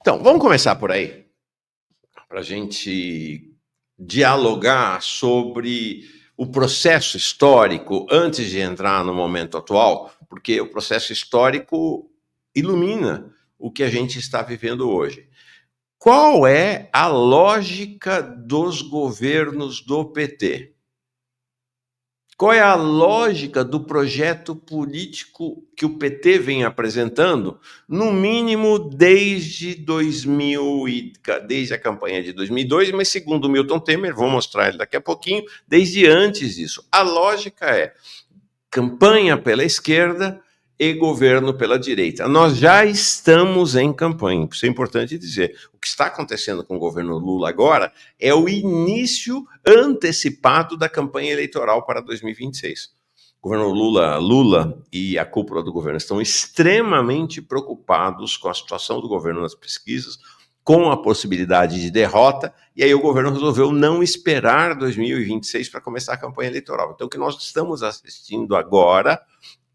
Então, vamos começar por aí, para a gente dialogar sobre o processo histórico antes de entrar no momento atual, porque o processo histórico ilumina o que a gente está vivendo hoje. Qual é a lógica dos governos do PT? Qual é a lógica do projeto político que o PT vem apresentando, no mínimo desde desde a campanha de 2002, mas segundo Milton Temer, vou mostrar ele daqui a pouquinho, desde antes disso. A lógica é campanha pela esquerda e governo pela direita. Nós já estamos em campanha, isso é importante dizer. O que está acontecendo com o governo Lula agora é o início antecipado da campanha eleitoral para 2026. O governo Lula e a cúpula do governo estão extremamente preocupados com a situação do governo nas pesquisas, com a possibilidade de derrota, e aí o governo resolveu não esperar 2026 para começar a campanha eleitoral. Então, o que nós estamos assistindo agora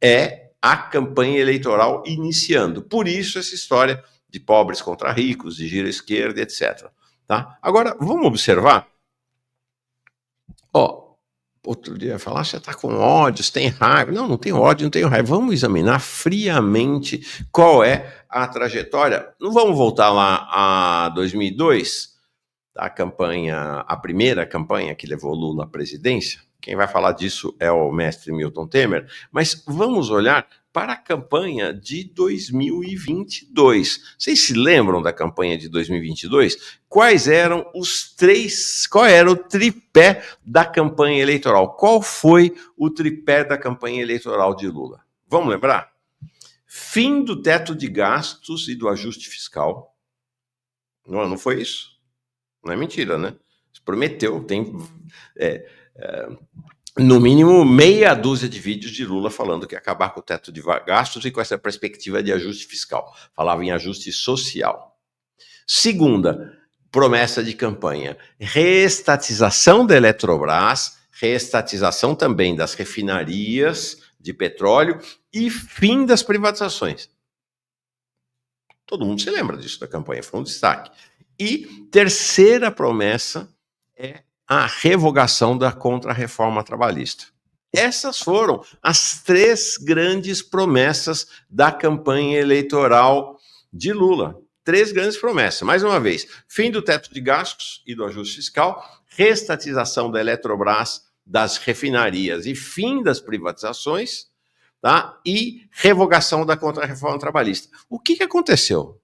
é a campanha eleitoral iniciando. Por isso, essa história de pobres contra ricos, de gira esquerda, etc. Tá? Agora, vamos observar. Outro dia falar, você está com ódio, você tem raiva. Não, não tenho ódio, não tenho raiva. Vamos examinar friamente qual é a trajetória. Não vamos voltar lá a 2002, a primeira campanha que levou Lula à presidência. Quem vai falar disso é o mestre Milton Temer, mas vamos olhar para a campanha de 2022. Vocês se lembram da campanha de 2022? Quais eram qual era o tripé da campanha eleitoral? Qual foi o tripé da campanha eleitoral de Lula? Vamos lembrar? Fim do teto de gastos e do ajuste fiscal. Não foi isso? Não é mentira, né? Você prometeu, tem no mínimo meia dúzia de vídeos de Lula falando que ia acabar com o teto de gastos e com essa perspectiva de ajuste fiscal. Falava em ajuste social. Segunda promessa de campanha, reestatização da Eletrobras, reestatização também das refinarias de petróleo e fim das privatizações. Todo mundo se lembra disso da campanha, foi um destaque. E terceira promessa é a revogação da contra-reforma trabalhista. Essas foram as três grandes promessas da campanha eleitoral de Lula. Três grandes promessas. Mais uma vez, fim do teto de gastos e do ajuste fiscal, reestatização da Eletrobras, das refinarias e fim das privatizações, tá? E revogação da contra-reforma trabalhista. O que aconteceu?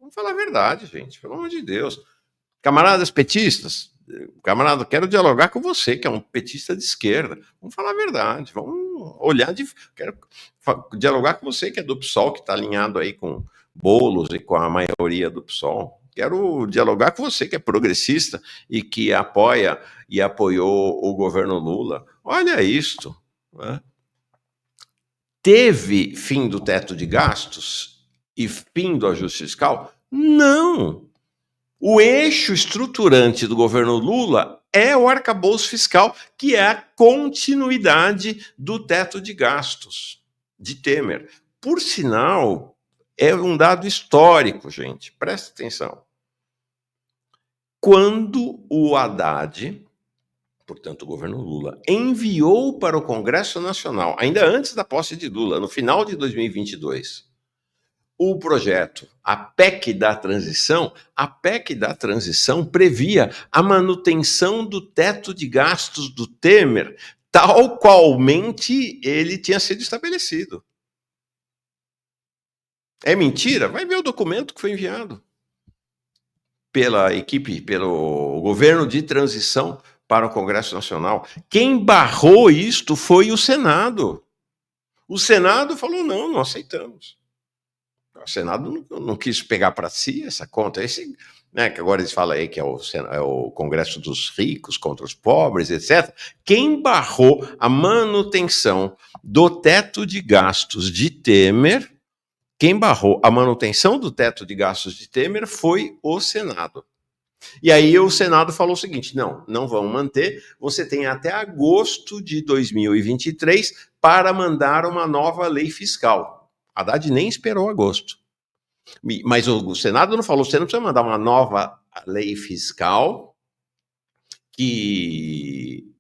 Vamos falar a verdade, gente, pelo amor de Deus. Camaradas petistas, camarada, quero dialogar com você, que é um petista de esquerda. Vamos falar a verdade, vamos olhar quero dialogar com você, que é do PSOL, que está alinhado aí com Boulos e com a maioria do PSOL. Quero dialogar com você, que é progressista e que apoia e apoiou o governo Lula. Olha isto, né? Teve fim do teto de gastos e fim do ajuste fiscal? Não! O eixo estruturante do governo Lula é o arcabouço fiscal, que é a continuidade do teto de gastos de Temer. Por sinal, é um dado histórico, gente, presta atenção. Quando o Haddad, portanto o governo Lula, enviou para o Congresso Nacional, ainda antes da posse de Lula, no final de 2022, o projeto, a PEC da transição previa a manutenção do teto de gastos do Temer, tal qualmente ele tinha sido estabelecido. É mentira? Vai ver o documento que foi enviado pela equipe, pelo governo de transição para o Congresso Nacional. Quem barrou isto foi o Senado. O Senado falou, não aceitamos. O Senado não quis pegar para si essa conta. Né, que agora eles falam aí que é o Congresso dos ricos contra os pobres, etc. Quem barrou a manutenção do teto de gastos de Temer, foi o Senado. E aí o Senado falou o seguinte, não vão manter, você tem até agosto de 2023 para mandar uma nova lei fiscal. Haddad nem esperou agosto. Mas o Senado não falou, você não precisa mandar uma nova lei fiscal que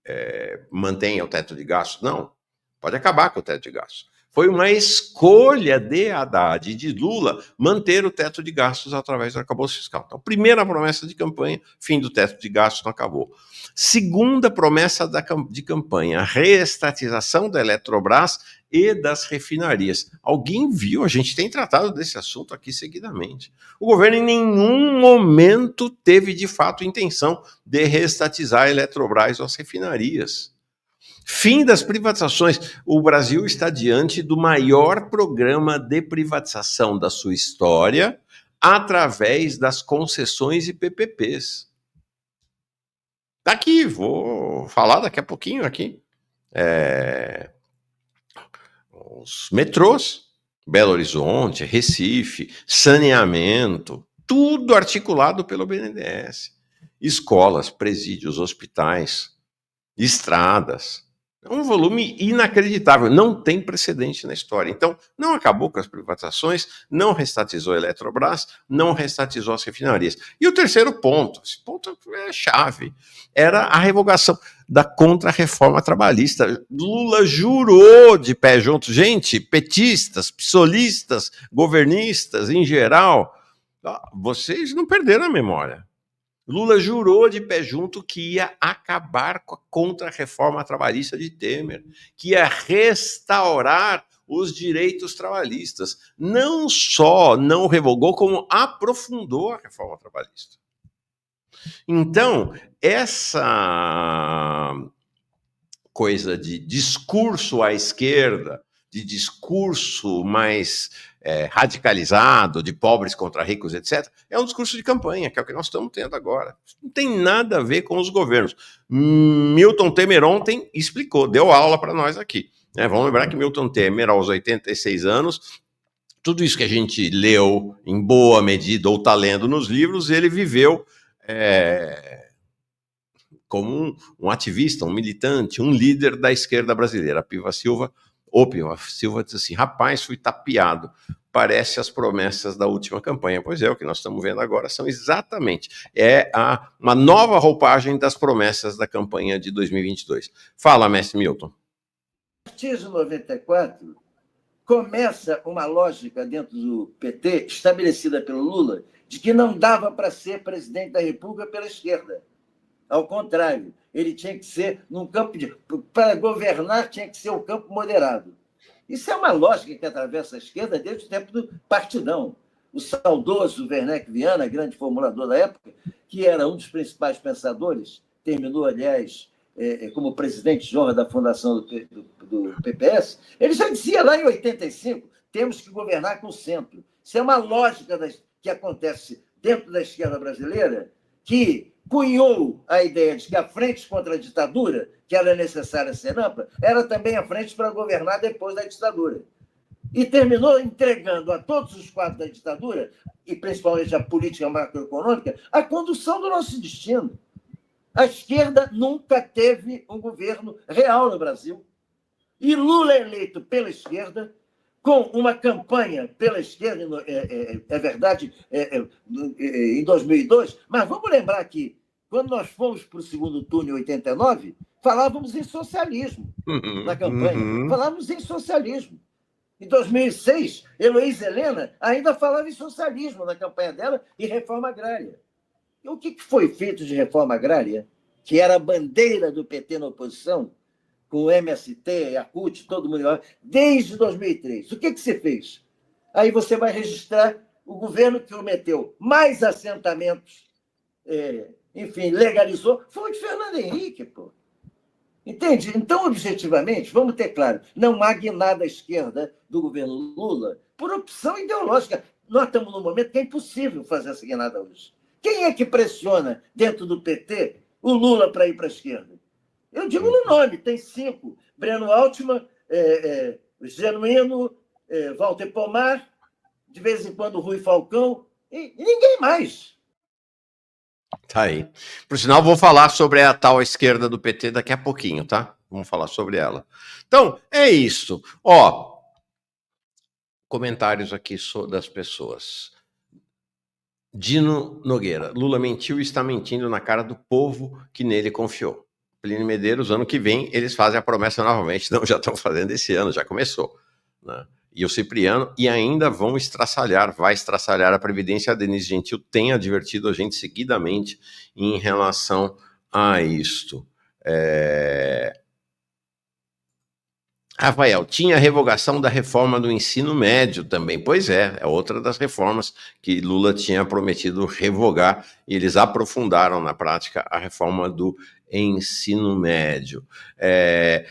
mantenha o teto de gastos, não. Pode acabar com o teto de gastos. Foi uma escolha de Haddad e de Lula manter o teto de gastos através do arcabouço fiscal. Então, primeira promessa de campanha, fim do teto de gastos, não acabou. Segunda promessa de campanha, reestatização da Eletrobras e das refinarias. Alguém viu? A gente tem tratado desse assunto aqui seguidamente. O governo em nenhum momento teve, de fato, intenção de reestatizar a Eletrobras ou as refinarias. Fim das privatizações. O Brasil está diante do maior programa de privatização da sua história através das concessões e PPPs. Daqui, vou falar daqui a pouquinho aqui. Os metrôs, Belo Horizonte, Recife, saneamento, tudo articulado pelo BNDES. Escolas, presídios, hospitais, estradas. É um volume inacreditável, não tem precedente na história. Então, não acabou com as privatizações, não restatizou a Eletrobras, não restatizou as refinarias. E o terceiro ponto, esse ponto é chave, era a revogação da contra-reforma trabalhista. Lula jurou de pé junto, gente, petistas, psolistas, governistas em geral, vocês não perderam a memória. Lula jurou de pé junto que ia acabar com a contra-reforma trabalhista de Temer, que ia restaurar os direitos trabalhistas. Não só não revogou, como aprofundou a reforma trabalhista. Então, essa coisa de discurso à esquerda, de discurso mais radicalizado, de pobres contra ricos, etc., é um discurso de campanha, que é o que nós estamos tendo agora. Não tem nada a ver com os governos. Milton Temer ontem explicou, deu aula para nós aqui. Vamos lembrar que Milton Temer, aos 86 anos, tudo isso que a gente leu, em boa medida, ou está lendo nos livros, ele viveu como um ativista, um militante, um líder da esquerda brasileira. Piva Silva disse assim, rapaz, fui tapeado, parece as promessas da última campanha. Pois é, o que nós estamos vendo agora são exatamente, uma nova roupagem das promessas da campanha de 2022. Fala, mestre Milton. A partir de 94, começa uma lógica dentro do PT, estabelecida pelo Lula, de que não dava para ser presidente da República pela esquerda. Ao contrário, ele tinha que ser num campo para governar tinha que ser um campo moderado. Isso é uma lógica que atravessa a esquerda desde o tempo do Partidão. O saudoso Werneck Viana, grande formulador da época, que era um dos principais pensadores, terminou, aliás, como presidente de honra da fundação do PPS, ele já dizia lá em 85, temos que governar com o centro. Isso é uma lógica que acontece dentro da esquerda brasileira, que cunhou a ideia de que a frente contra a ditadura, que era necessária ser ampla, era também a frente para governar depois da ditadura. E terminou entregando a todos os quadros da ditadura, e principalmente a política macroeconômica, a condução do nosso destino. A esquerda nunca teve um governo real no Brasil. E Lula é eleito pela esquerda, com uma campanha pela esquerda, é verdade, em 2002, mas vamos lembrar que, quando nós fomos para o segundo turno em 89, falávamos em socialismo na campanha. Falávamos em socialismo. Em 2006, Heloísa Helena ainda falava em socialismo na campanha dela e reforma agrária. E o que foi feito de reforma agrária, que era a bandeira do PT na oposição, com o MST, a CUT, todo mundo, desde 2003? O que se fez? Aí você vai registrar o governo que prometeu mais assentamentos, enfim, legalizou, foi o de Fernando Henrique, pô. Entende? Então, objetivamente, vamos ter claro, não há guinada à esquerda do governo Lula por opção ideológica. Nós estamos num momento que é impossível fazer essa guinada hoje. Quem é que pressiona dentro do PT o Lula para ir para a esquerda? Eu digo no nome, tem 5. Breno Altman, Genuíno, Walter Pomar, de vez em quando Rui Falcão, e ninguém mais. Tá aí. Por sinal, vou falar sobre a tal esquerda do PT daqui a pouquinho, tá? Vamos falar sobre ela. Então, é isso. Comentários aqui das pessoas. Dino Nogueira, Lula mentiu e está mentindo na cara do povo que nele confiou. Plínio Medeiros, ano que vem, eles fazem a promessa novamente. Não, já estão fazendo esse ano, já começou. Né? E o Cipriano, e ainda vai estraçalhar a Previdência. A Denise Gentil tem advertido a gente seguidamente em relação a isto. Rafael, tinha a revogação da reforma do ensino médio também. Pois é outra das reformas que Lula tinha prometido revogar, e eles aprofundaram na prática a reforma do ensino médio.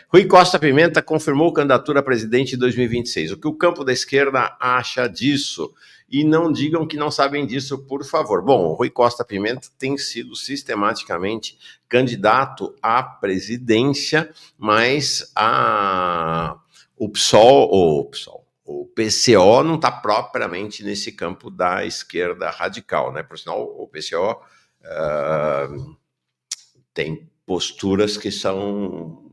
Rui Costa Pimenta confirmou candidatura a presidente em 2026. O que o campo da esquerda acha disso? E não digam que não sabem disso, por favor. Bom, o Rui Costa Pimenta tem sido sistematicamente candidato à presidência, mas o PCO não está propriamente nesse campo da esquerda radical, né? Por sinal, o PCO tem posturas que são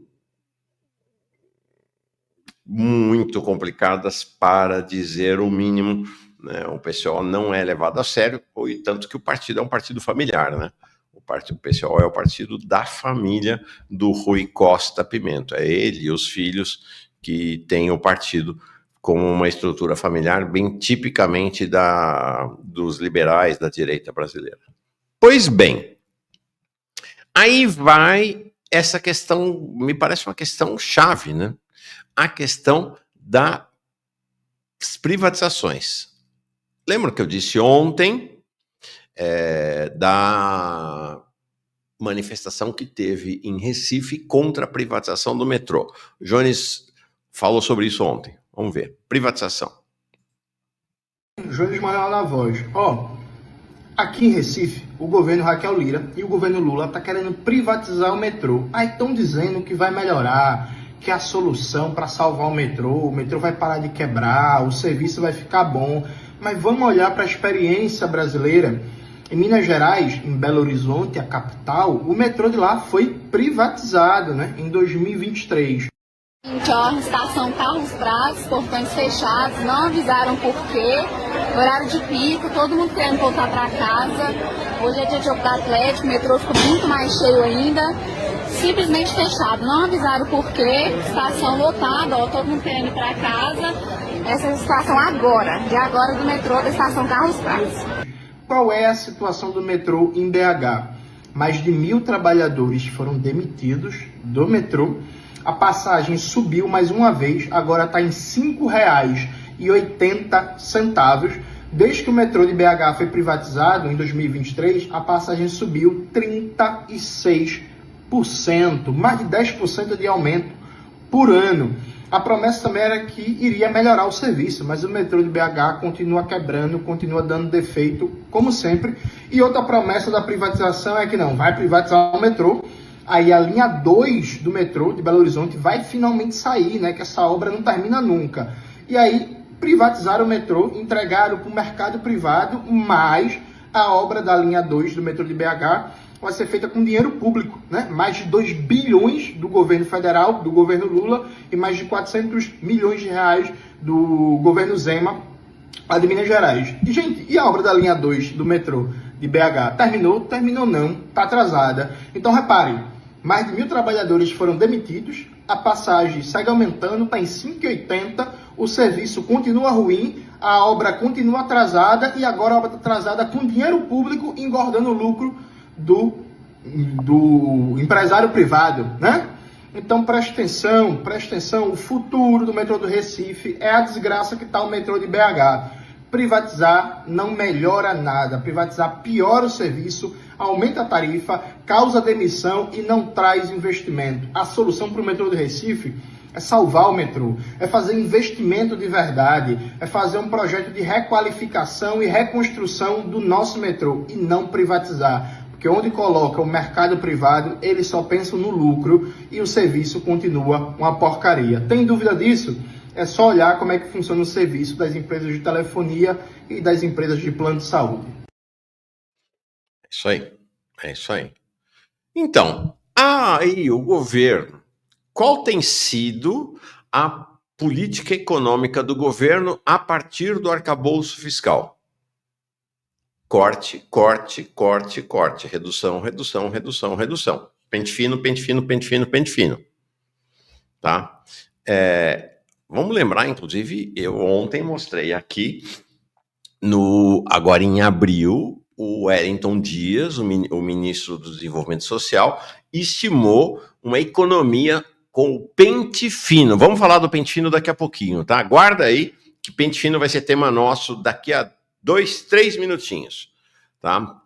muito complicadas, para dizer o mínimo, né? O PCO não é levado a sério, e tanto que o partido é um partido familiar, né? O PCO é o partido da família do Rui Costa Pimenta. É ele e os filhos que têm o partido como uma estrutura familiar bem tipicamente dos liberais da direita brasileira. Pois bem, aí vai essa questão, me parece uma questão chave, né? A questão das privatizações. Lembra que eu disse ontem da manifestação que teve em Recife contra a privatização do metrô? O Jones falou sobre isso ontem. Vamos ver. Privatização. Jones Manuel na voz. Aqui em Recife, o governo Raquel Lira e o governo Lula tá querendo privatizar o metrô. Aí estão dizendo que vai melhorar, que é a solução para salvar o metrô vai parar de quebrar, o serviço vai ficar bom. Mas vamos olhar para a experiência brasileira. Em Minas Gerais, em Belo Horizonte, a capital, o metrô de lá foi privatizado, né, em 2023. Estação Carlos Prates, portões fechados, não avisaram por quê, horário de pico, todo mundo querendo voltar para casa. Hoje é dia de jogo do Atlético, o metrô ficou muito mais cheio ainda, simplesmente fechado, não avisaram por quê, estação lotada, todo mundo querendo ir para casa. Essa é a situação agora, de agora do metrô da estação Carlos Prates. Qual é a situação do metrô em BH? Mais de 1.000 trabalhadores foram demitidos do metrô. A passagem subiu mais uma vez, agora está em R$ 5,80. Desde que o metrô de BH foi privatizado em 2023, a passagem subiu 36%, mais de 10% de aumento por ano. A promessa também era que iria melhorar o serviço, mas o metrô de BH continua quebrando, continua dando defeito, como sempre. E outra promessa da privatização é que não, vai privatizar o metrô. Aí a linha 2 do metrô de Belo Horizonte vai finalmente sair, né? Que essa obra não termina nunca. E aí privatizaram o metrô, entregaram para o mercado privado, mas a obra da linha 2 do metrô de BH vai ser feita com dinheiro público, né? Mais de 2 bilhões do governo federal, do governo Lula, e mais de 400 milhões de reais do governo Zema, lá de Minas Gerais. E, gente, e a obra da linha 2 do metrô de BH? Terminou? Terminou não, está atrasada. Então, reparem, mais de 1.000 trabalhadores foram demitidos, a passagem segue aumentando, está em R$ 5,80, o serviço continua ruim, a obra continua atrasada, e agora a obra está atrasada com dinheiro público engordando o lucro do empresário privado, né? Então preste atenção, o futuro do metrô do Recife é a desgraça que está o metrô de BH. Privatizar não melhora nada, privatizar piora o serviço, aumenta a tarifa, causa demissão e não traz investimento. A solução para o metrô do Recife é salvar o metrô, é fazer investimento de verdade, é fazer um projeto de requalificação e reconstrução do nosso metrô e não privatizar. Porque onde coloca o mercado privado, eles só pensam no lucro e o serviço continua uma porcaria. Tem dúvida disso? É só olhar como é que funciona o serviço das empresas de telefonia e das empresas de plano de saúde. É isso aí. Então, aí o governo, qual tem sido a política econômica do governo a partir do arcabouço fiscal? Corte, corte, corte, corte. Redução, redução, redução, redução. Pente fino, pente fino, pente fino, pente fino. Tá? Vamos lembrar, inclusive, eu ontem mostrei aqui, agora em abril, o Wellington Dias, o ministro do Desenvolvimento Social, estimou uma economia com o pente fino. Vamos falar do pente fino daqui a pouquinho, tá? Aguarda aí, que pente fino vai ser tema nosso daqui a 2-3 minutinhos, tá?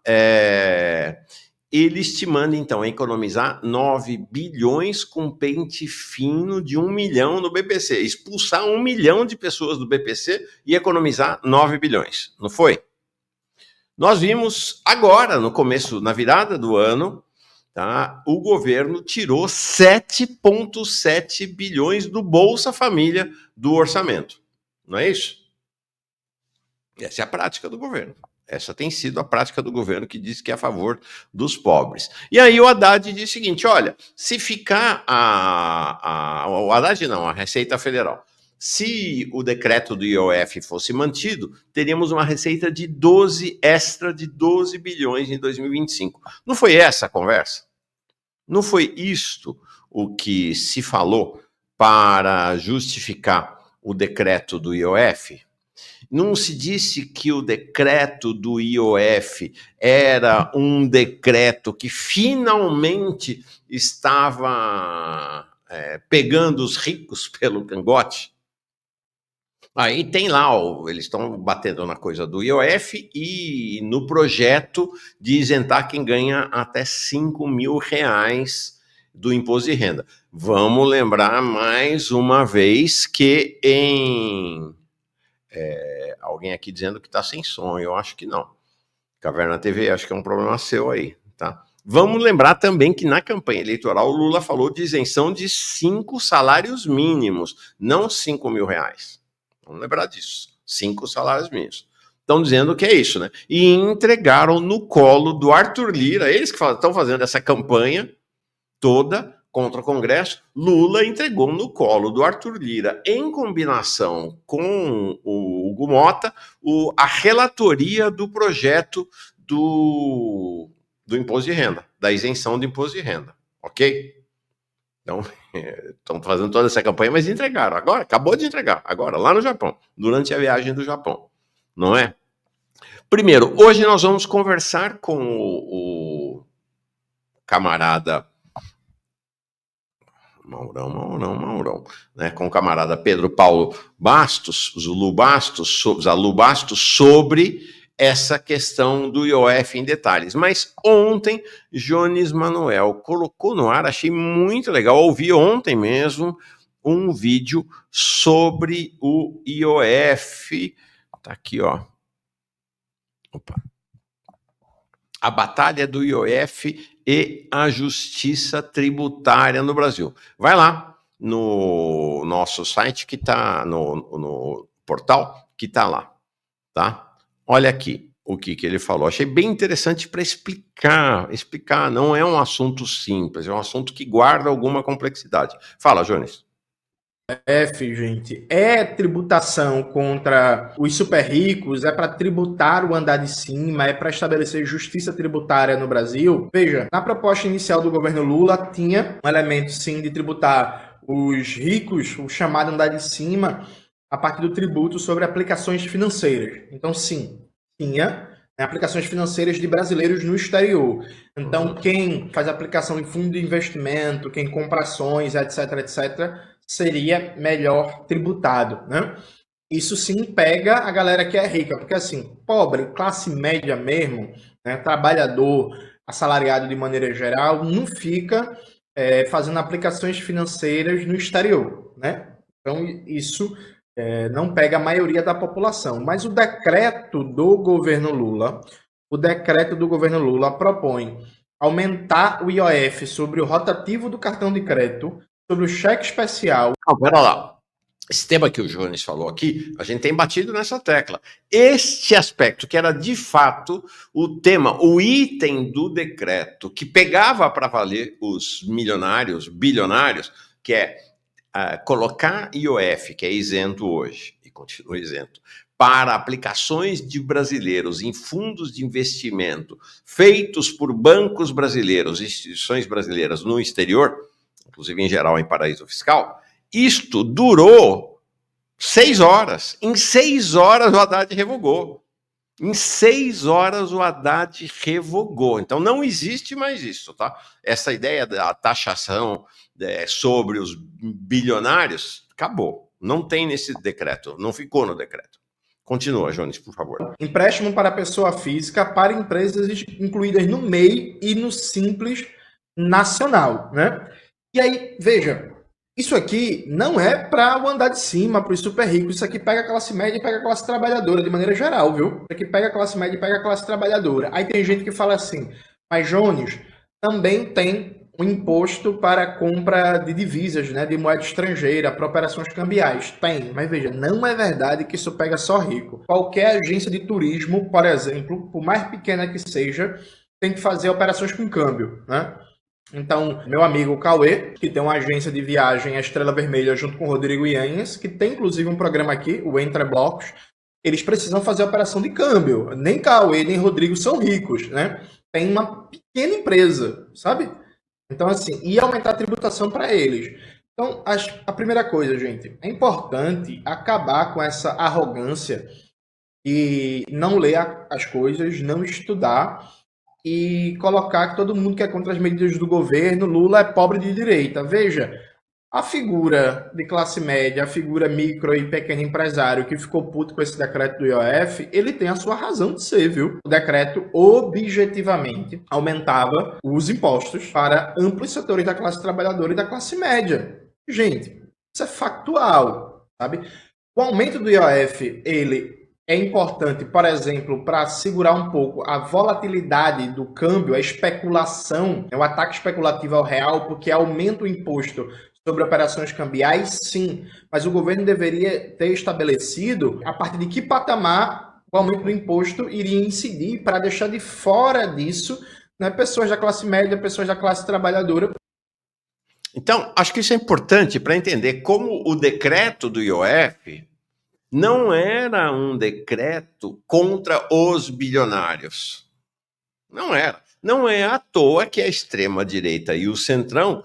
Ele estimando, então, economizar 9 bilhões com pente fino de 1 milhão no BPC. Expulsar 1 milhão de pessoas do BPC e economizar 9 bilhões. Não foi? Nós vimos agora, no começo, na virada do ano, tá, o governo tirou 7,7 bilhões do Bolsa Família do orçamento. Não é isso? Essa é a prática do governo. Essa tem sido a prática do governo que diz que é a favor dos pobres. E aí o Haddad diz o seguinte, olha, se ficar o Haddad não, a Receita Federal, se o decreto do IOF fosse mantido, teríamos uma receita de 12 bilhões em 2025. Não foi essa a conversa? Não foi isto o que se falou para justificar o decreto do IOF? Não se disse que o decreto do IOF era um decreto que finalmente estava pegando os ricos pelo cangote? Aí tem lá, eles estão batendo na coisa do IOF e no projeto de isentar quem ganha até R$5.000 do imposto de renda. Vamos lembrar mais uma vez que alguém aqui dizendo que está sem som, eu acho que não. Caverna TV, acho que é um problema seu aí, tá? Vamos lembrar também que na campanha eleitoral o Lula falou de isenção de 5 salários mínimos, não R$5.000. Vamos lembrar disso, 5 salários mínimos. Estão dizendo que é isso, né? E entregaram no colo do Arthur Lira, eles que estão fazendo essa campanha toda contra o Congresso, Lula entregou no colo do Arthur Lira, em combinação com o Hugo Mota, a relatoria do projeto do imposto de renda, da isenção do imposto de renda, ok? Então, estão fazendo toda essa campanha, mas entregaram agora, acabou de entregar, agora, lá no Japão, durante a viagem do Japão, não é? Primeiro, hoje nós vamos conversar com o camarada Maurão, né, com o camarada Pedro Paulo Bastos, Zalu Bastos, sobre essa questão do IOF em detalhes. Mas ontem, Jones Manuel colocou no ar, achei muito legal, ouvi ontem mesmo um vídeo sobre o IOF, tá aqui, ó. Opa. A batalha do IOF e a justiça tributária no Brasil. Vai lá no nosso site que está no portal que está lá, tá? Olha aqui o que ele falou. Achei bem interessante para explicar. Não é um assunto simples, é um assunto que guarda alguma complexidade. Fala, Jones. Gente, é tributação contra os super ricos, é para tributar o andar de cima, é para estabelecer justiça tributária no Brasil. Veja, na proposta inicial do governo Lula tinha um elemento sim de tributar os ricos, o chamado andar de cima, a partir do tributo sobre aplicações financeiras. Então sim, tinha aplicações financeiras de brasileiros no exterior. Então quem faz aplicação em fundo de investimento, quem compra ações, etc, seria melhor tributado, né? Isso sim pega a galera que é rica, porque assim, pobre, classe média mesmo, né, trabalhador, assalariado de maneira geral, não fica fazendo aplicações financeiras no exterior, né? Então isso não pega a maioria da população. Mas o decreto do governo Lula propõe aumentar o IOF sobre o rotativo do cartão de crédito, sobre o cheque especial. Pera lá. Esse tema que o Jones falou aqui, a gente tem batido nessa tecla. Este aspecto, que era de fato o tema, o item do decreto, que pegava para valer os milionários, bilionários, que é colocar IOF, que é isento hoje, e continua isento, para aplicações de brasileiros em fundos de investimento feitos por bancos brasileiros, instituições brasileiras no exterior, inclusive em geral em paraíso fiscal, isto durou 6 horas. Em 6 horas o Haddad revogou. Em 6 horas o Haddad revogou. Então não existe mais isso, tá? Essa ideia da taxação sobre os bilionários acabou. Não tem nesse decreto, não ficou no decreto. Continua, Jones, por favor. Empréstimo para pessoa física para empresas incluídas no MEI e no Simples Nacional, né? E aí, veja, isso aqui não é para o andar de cima, para os super ricos. Isso aqui pega a classe média e pega a classe trabalhadora, de maneira geral, viu? Isso aqui pega a classe média e pega a classe trabalhadora. Aí tem gente que fala assim, mas Jones, também tem um imposto para compra de divisas, né, de moeda estrangeira, para operações cambiais. Tem, mas veja, não é verdade que isso pega só rico. Qualquer agência de turismo, por exemplo, por mais pequena que seja, tem que fazer operações com câmbio, né? Então, meu amigo Cauê, que tem uma agência de viagem, a Estrela Vermelha, junto com o Rodrigo Yanhas, que tem inclusive um programa aqui, o Entre Blocos, eles precisam fazer operação de câmbio. Nem Cauê, nem Rodrigo são ricos, né? Tem uma pequena empresa, sabe? Então, assim, e aumentar a tributação para eles. Então, a primeira coisa, gente, é importante acabar com essa arrogância e não ler as coisas, não estudar e colocar que todo mundo que é contra as medidas do governo, Lula é pobre de direita. Veja, a figura de classe média, a figura micro e pequeno empresário que ficou puto com esse decreto do IOF, ele tem a sua razão de ser, viu? O decreto objetivamente aumentava os impostos para amplos setores da classe trabalhadora e da classe média. Gente, isso é factual, sabe? O aumento do IOF, ele é importante, por exemplo, para segurar um pouco a volatilidade do câmbio, a especulação, o ataque especulativo ao real, porque aumenta o imposto sobre operações cambiais, sim, mas o governo deveria ter estabelecido a partir de que patamar o aumento do imposto iria incidir para deixar de fora disso, né, pessoas da classe média, pessoas da classe trabalhadora. Então, acho que isso é importante para entender como o decreto do IOF não era um decreto contra os bilionários. Não era. Não é à toa que a extrema-direita e o centrão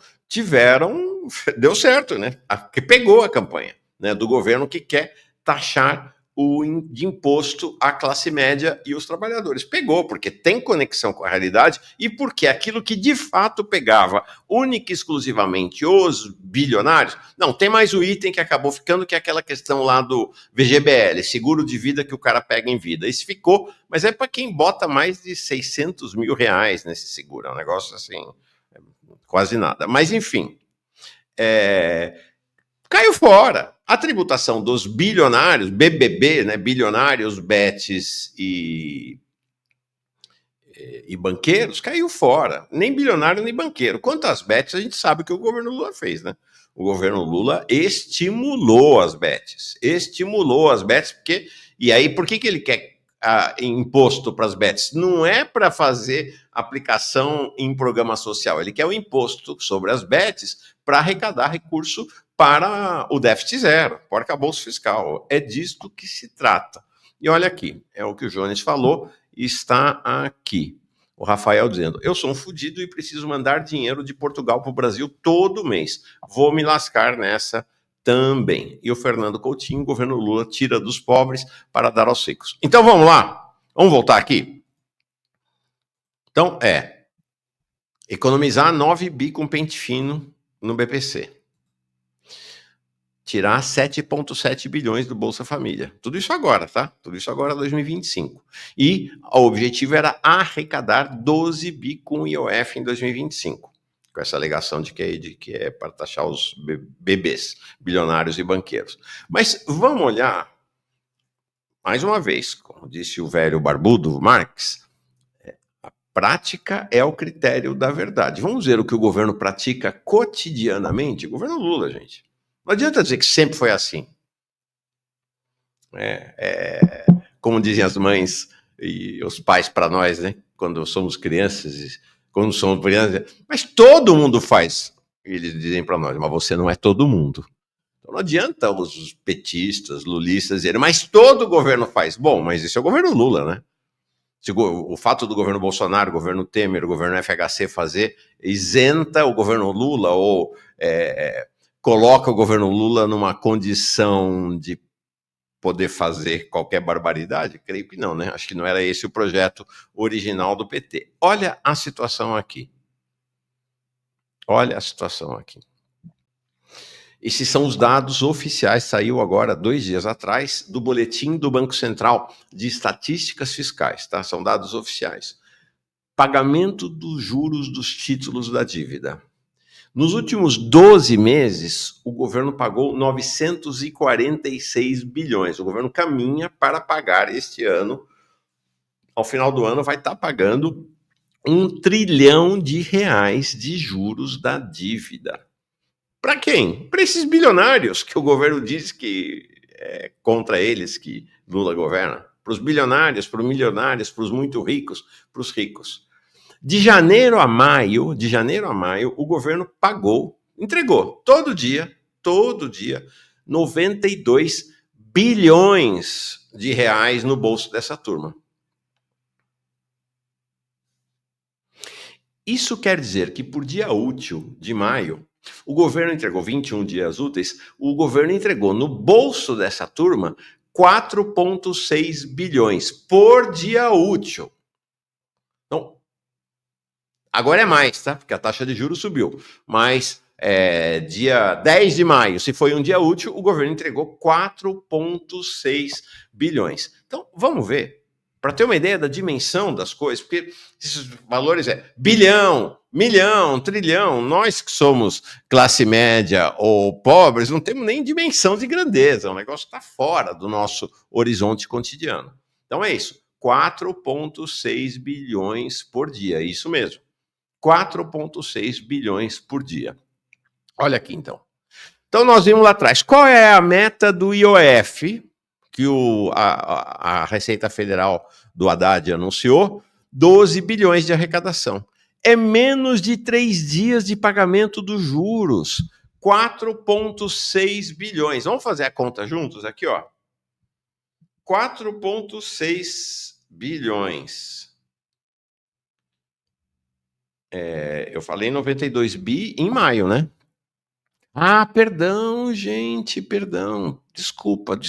deu certo, né? Que pegou a campanha, né, do governo que quer taxar de imposto à classe média e os trabalhadores. Pegou, porque tem conexão com a realidade e porque aquilo que de fato pegava única e exclusivamente os bilionários, não, tem mais o item que acabou ficando, que é aquela questão lá do VGBL, seguro de vida que o cara pega em vida. Isso ficou, mas é para quem bota mais de 600 mil reais nesse seguro, é um negócio assim, quase nada. Mas enfim, caiu fora. A tributação dos bilionários, BBB, né, bilionários, betes e banqueiros, caiu fora. Nem bilionário, nem banqueiro. Quanto às betes, a gente sabe o que o governo Lula fez, né? O governo Lula estimulou as betes. Porque... E aí, por que ele quer imposto para as betes? Não é para fazer aplicação em programa social. Ele quer o imposto sobre as betes para arrecadar recurso para o déficit zero, para o arcabouço fiscal. É disto que se trata. E olha aqui, é o que o Jones falou, está aqui. O Rafael dizendo, eu sou um fudido e preciso mandar dinheiro de Portugal para o Brasil todo mês. Vou me lascar nessa também. E o Fernando Coutinho, o governo Lula tira dos pobres para dar aos ricos. Então vamos lá, vamos voltar aqui. Então economizar 9 bi com pente fino no BPC. Tirar 7,7 bilhões do Bolsa Família. Tudo isso agora, tá? Tudo isso agora 2025. E o objetivo era arrecadar 12 bi com IOF em 2025. Com essa alegação de que é para taxar os bebês, bilionários e banqueiros. Mas vamos olhar, mais uma vez, como disse o velho barbudo Marx, a prática é o critério da verdade. Vamos ver o que o governo pratica cotidianamente? O governo Lula, gente. Não adianta dizer que sempre foi assim. Como dizem as mães e os pais para nós, né? Quando somos crianças, mas todo mundo faz. Eles dizem para nós, mas você não é todo mundo. Então não adianta os petistas, lulistas dizerem, mas todo governo faz. Bom, mas esse é o governo Lula, né? O fato do governo Bolsonaro, o governo Temer, o governo FHC fazer, isenta o governo Lula ou coloca o governo Lula numa condição de poder fazer qualquer barbaridade? Creio que não, né? Acho que não era esse o projeto original do PT. Olha a situação aqui. Olha a situação aqui. Esses são os dados oficiais, saiu agora 2 dias atrás, do boletim do Banco Central de Estatísticas Fiscais, tá? São dados oficiais. Pagamento dos juros dos títulos da dívida. Nos últimos 12 meses, o governo pagou 946 bilhões. O governo caminha para pagar este ano, ao final do ano, vai estar pagando R$1 trilhão de juros da dívida. Para quem? Para esses bilionários que o governo diz que é contra eles que Lula governa. Para os bilionários, para os milionários, para os muito ricos, para os ricos. De janeiro a maio, o governo pagou, entregou todo dia, 92 bilhões de reais no bolso dessa turma. Isso quer dizer que por dia útil de maio, o governo entregou 21 dias úteis, o governo entregou no bolso dessa turma 4,6 bilhões por dia útil. Então, agora é mais, tá? Porque a taxa de juros subiu. Mas dia 10 de maio, se foi um dia útil, o governo entregou 4,6 bilhões. Então, vamos ver. Para ter uma ideia da dimensão das coisas, porque esses valores bilhão, milhão, trilhão, nós que somos classe média ou pobres, não temos nem dimensão de grandeza, o negócio está fora do nosso horizonte cotidiano. Então é isso, 4,6 bilhões por dia, é isso mesmo, 4,6 bilhões por dia. Olha aqui então. Então nós vimos lá atrás, qual é a meta do IOF, que a Receita Federal do Haddad anunciou, 12 bilhões de arrecadação. É menos de 3 dias de pagamento dos juros, 4,6 bilhões. Vamos fazer a conta juntos aqui, ó. 4,6 bilhões. Eu falei 92 bi em maio, né? Ah, perdão, gente, perdão. Desculpa.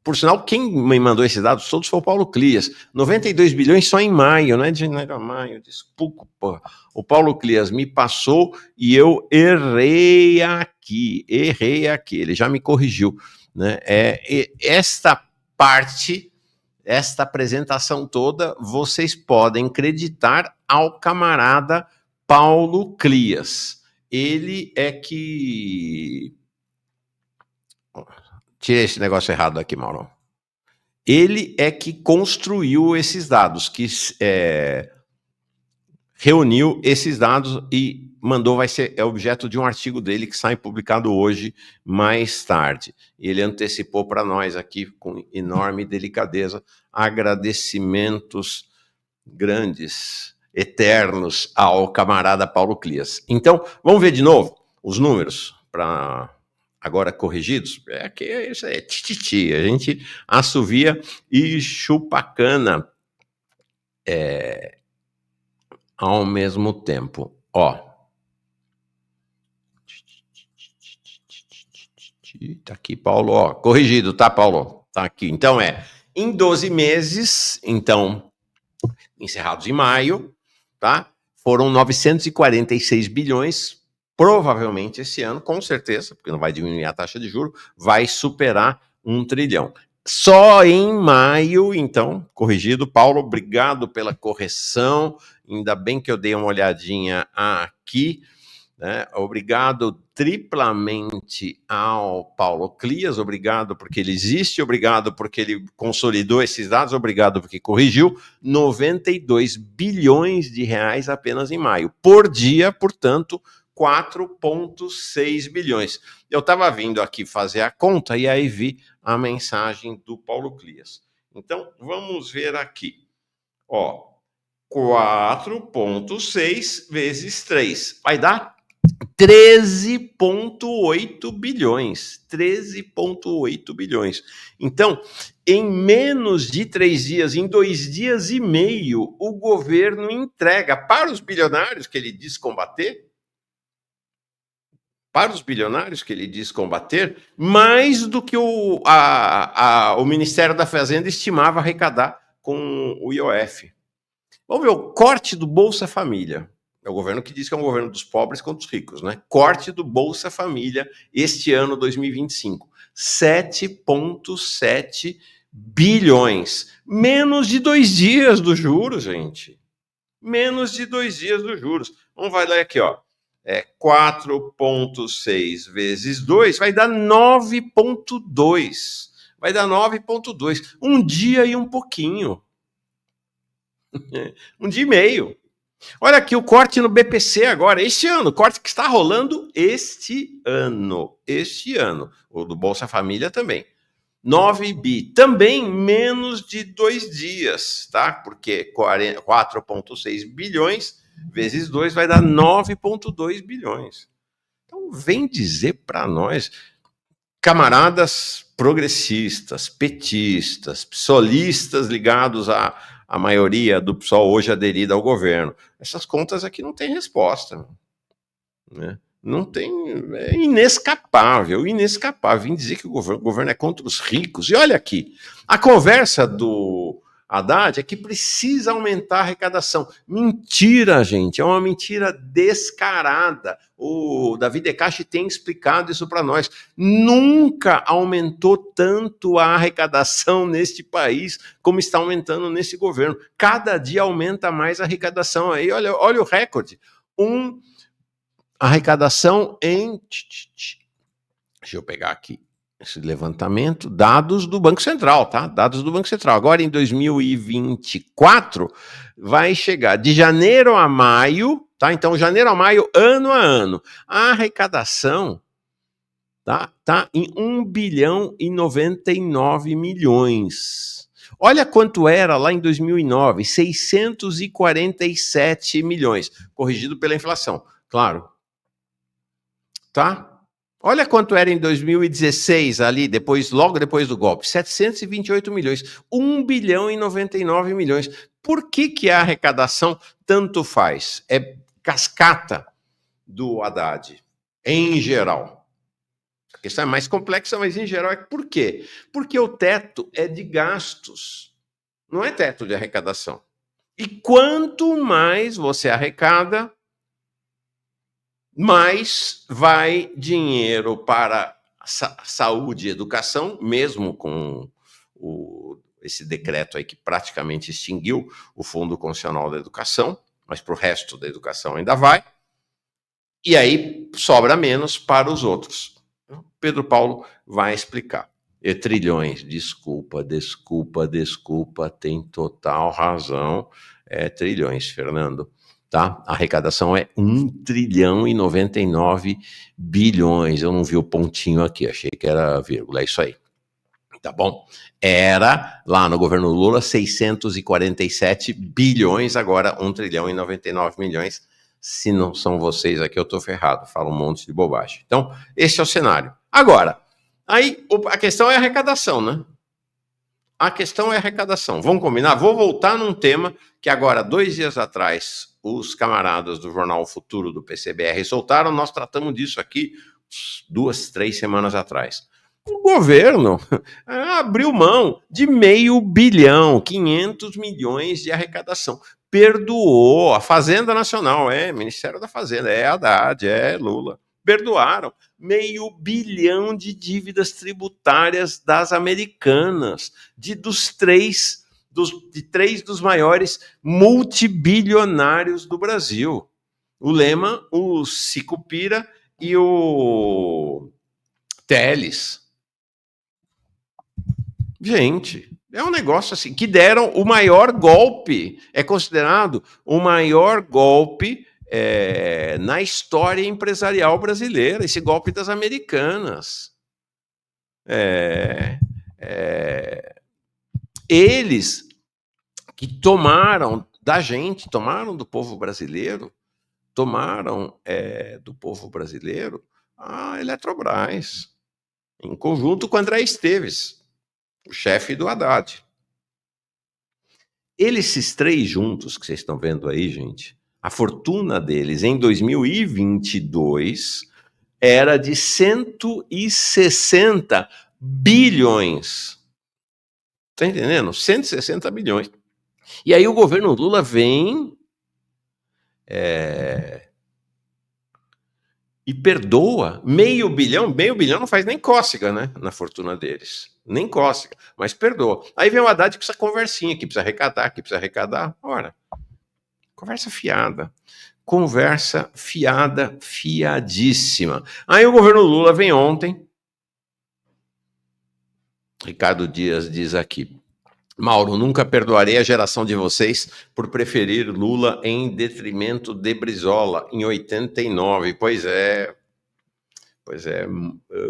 Por sinal, quem me mandou esses dados todos foi o Paulo Clias. 92 bilhões só em maio, não é de janeiro a maio. Desculpa. O Paulo Clias me passou e eu errei aqui. Ele já me corrigiu, né? Esta parte, esta apresentação toda, vocês podem creditar ao camarada Paulo Clias. Ele é que... Tira esse negócio errado aqui, Mauro. Ele é que construiu esses dados, que reuniu esses dados e mandou, vai ser objeto de um artigo dele que sai publicado hoje, mais tarde. Ele antecipou para nós aqui com enorme delicadeza, agradecimentos grandes, eternos ao camarada Paulo Clias. Então, vamos ver de novo os números, para agora corrigidos. Isso é tititi, a gente assovia e chupa cana ao mesmo tempo. Ó. Tá aqui, Paulo, ó, corrigido, tá, Paulo? Tá aqui. Então em 12 meses, então, encerrados em maio, tá? Foram 946 bilhões, provavelmente esse ano, com certeza, porque não vai diminuir a taxa de juros, vai superar 1 trilhão. Só em maio, então, corrigido. Paulo, obrigado pela correção, ainda bem que eu dei uma olhadinha aqui, né? Obrigado triplamente ao Paulo Clias, obrigado porque ele existe, obrigado porque ele consolidou esses dados, obrigado porque corrigiu. 92 bilhões de reais apenas em maio. Por dia, portanto, 4,6 bilhões. Eu estava vindo aqui fazer a conta e aí vi a mensagem do Paulo Clias. Então, vamos ver aqui. Ó, 4,6 vezes 3. Vai dar 13,8 bilhões. 13,8 bilhões. Então, em menos de 3 dias, em 2 dias e meio, o governo entrega para os bilionários que ele diz combater, mais do que o Ministério da Fazenda estimava arrecadar com o IOF. Vamos ver o corte do Bolsa Família. É o governo que diz que é um governo dos pobres contra os ricos, né? Corte do Bolsa Família este ano, 2025. 7,7 bilhões. Menos de 2 dias do juros, gente. Menos de 2 dias dos juros. Vamos vai lá aqui, ó. 4,6 vezes 2 vai dar 9,2. Vai dar 9,2. Um dia e um pouquinho. Um dia e meio. Olha aqui o corte no BPC agora, este ano. O corte que está rolando este ano. O do Bolsa Família também. 9 bi. Também menos de 2 dias, tá? Porque 4,6 bilhões vezes 2 vai dar 9,2 bilhões. Então, vem dizer para nós, camaradas progressistas, petistas, psolistas ligados à maioria do PSOL hoje aderida ao governo, essas contas aqui não tem resposta, né? Não tem, é inescapável. Vem dizer que o governo é contra os ricos. E olha aqui, a conversa do Haddad é que precisa aumentar a arrecadação. Mentira, gente, é uma mentira descarada. O Davi Decache tem explicado isso para nós. Nunca aumentou tanto a arrecadação neste país como está aumentando nesse governo. Cada dia aumenta mais a arrecadação. Aí, olha o recorde. Arrecadação em... Deixa eu pegar aqui esse levantamento. Dados do Banco Central, tá? Dados do Banco Central. Agora, em 2024, vai chegar de janeiro a maio, tá? Então, janeiro a maio, ano a ano. A arrecadação tá em 1 bilhão e 99 milhões. Olha quanto era lá em 2009, 647 milhões, corrigido pela inflação, claro. Tá? Olha quanto era em 2016, ali, logo depois do golpe, 728 milhões, 1 bilhão e 99 milhões. Por que a arrecadação tanto faz? É cascata do Haddad, em geral. A questão é mais complexa, mas em geral é por quê? Porque o teto é de gastos, não é teto de arrecadação. E quanto mais você arrecada, mais vai dinheiro para saúde e educação, mesmo com esse decreto aí que praticamente extinguiu o Fundo Constitucional da Educação, mas para o resto da educação ainda vai, e aí sobra menos para os outros. Pedro Paulo vai explicar. Trilhões, desculpa, tem total razão, trilhões, Fernando. Tá? A arrecadação é 1 trilhão e 99 bilhões. Eu não vi o pontinho aqui, achei que era vírgula, é isso aí. Tá bom? Era, lá no governo Lula, 647 bilhões, agora 1 trilhão e 99 milhões. Se não são vocês aqui, eu tô ferrado, falo um monte de bobagem. Então, esse é o cenário. Agora, aí a questão é a arrecadação, né? A questão é a arrecadação. Vamos combinar? Vou voltar num tema que agora, 2 dias atrás, os camaradas do jornal Futuro do PCBR soltaram, nós tratamos disso aqui 2, 3 semanas atrás. O governo abriu mão de 500 bilhão, 500 milhões de arrecadação. Perdoou a Fazenda Nacional, Ministério da Fazenda, Haddad, Lula. Perdoaram 500 bilhão de dívidas tributárias das americanas, de três dos maiores multibilionários do Brasil. O Lehman, o Sicupira e o Teles. Gente, é um negócio assim, que deram o maior golpe, é considerado o maior golpe na história empresarial brasileira, esse golpe das americanas. Eles que tomaram da gente, tomaram do povo brasileiro tomaram do povo brasileiro a Eletrobras, em conjunto com André Esteves, o chefe do Haddad. Esses três juntos, que vocês estão vendo aí, gente, a fortuna deles em 2022 era de 160 bilhões. Tá entendendo? 160 bilhões. E aí o governo Lula vem e perdoa meio bilhão não faz nem cócega, né, na fortuna deles. Nem cócega, mas perdoa. Aí vem o Haddad que precisa conversinha, que precisa arrecadar. Ora, conversa fiada. Conversa fiada, fiadíssima. Aí o governo Lula vem ontem. Ricardo Dias diz aqui: Mauro, nunca perdoarei a geração de vocês por preferir Lula em detrimento de Brizola em 89. Pois é,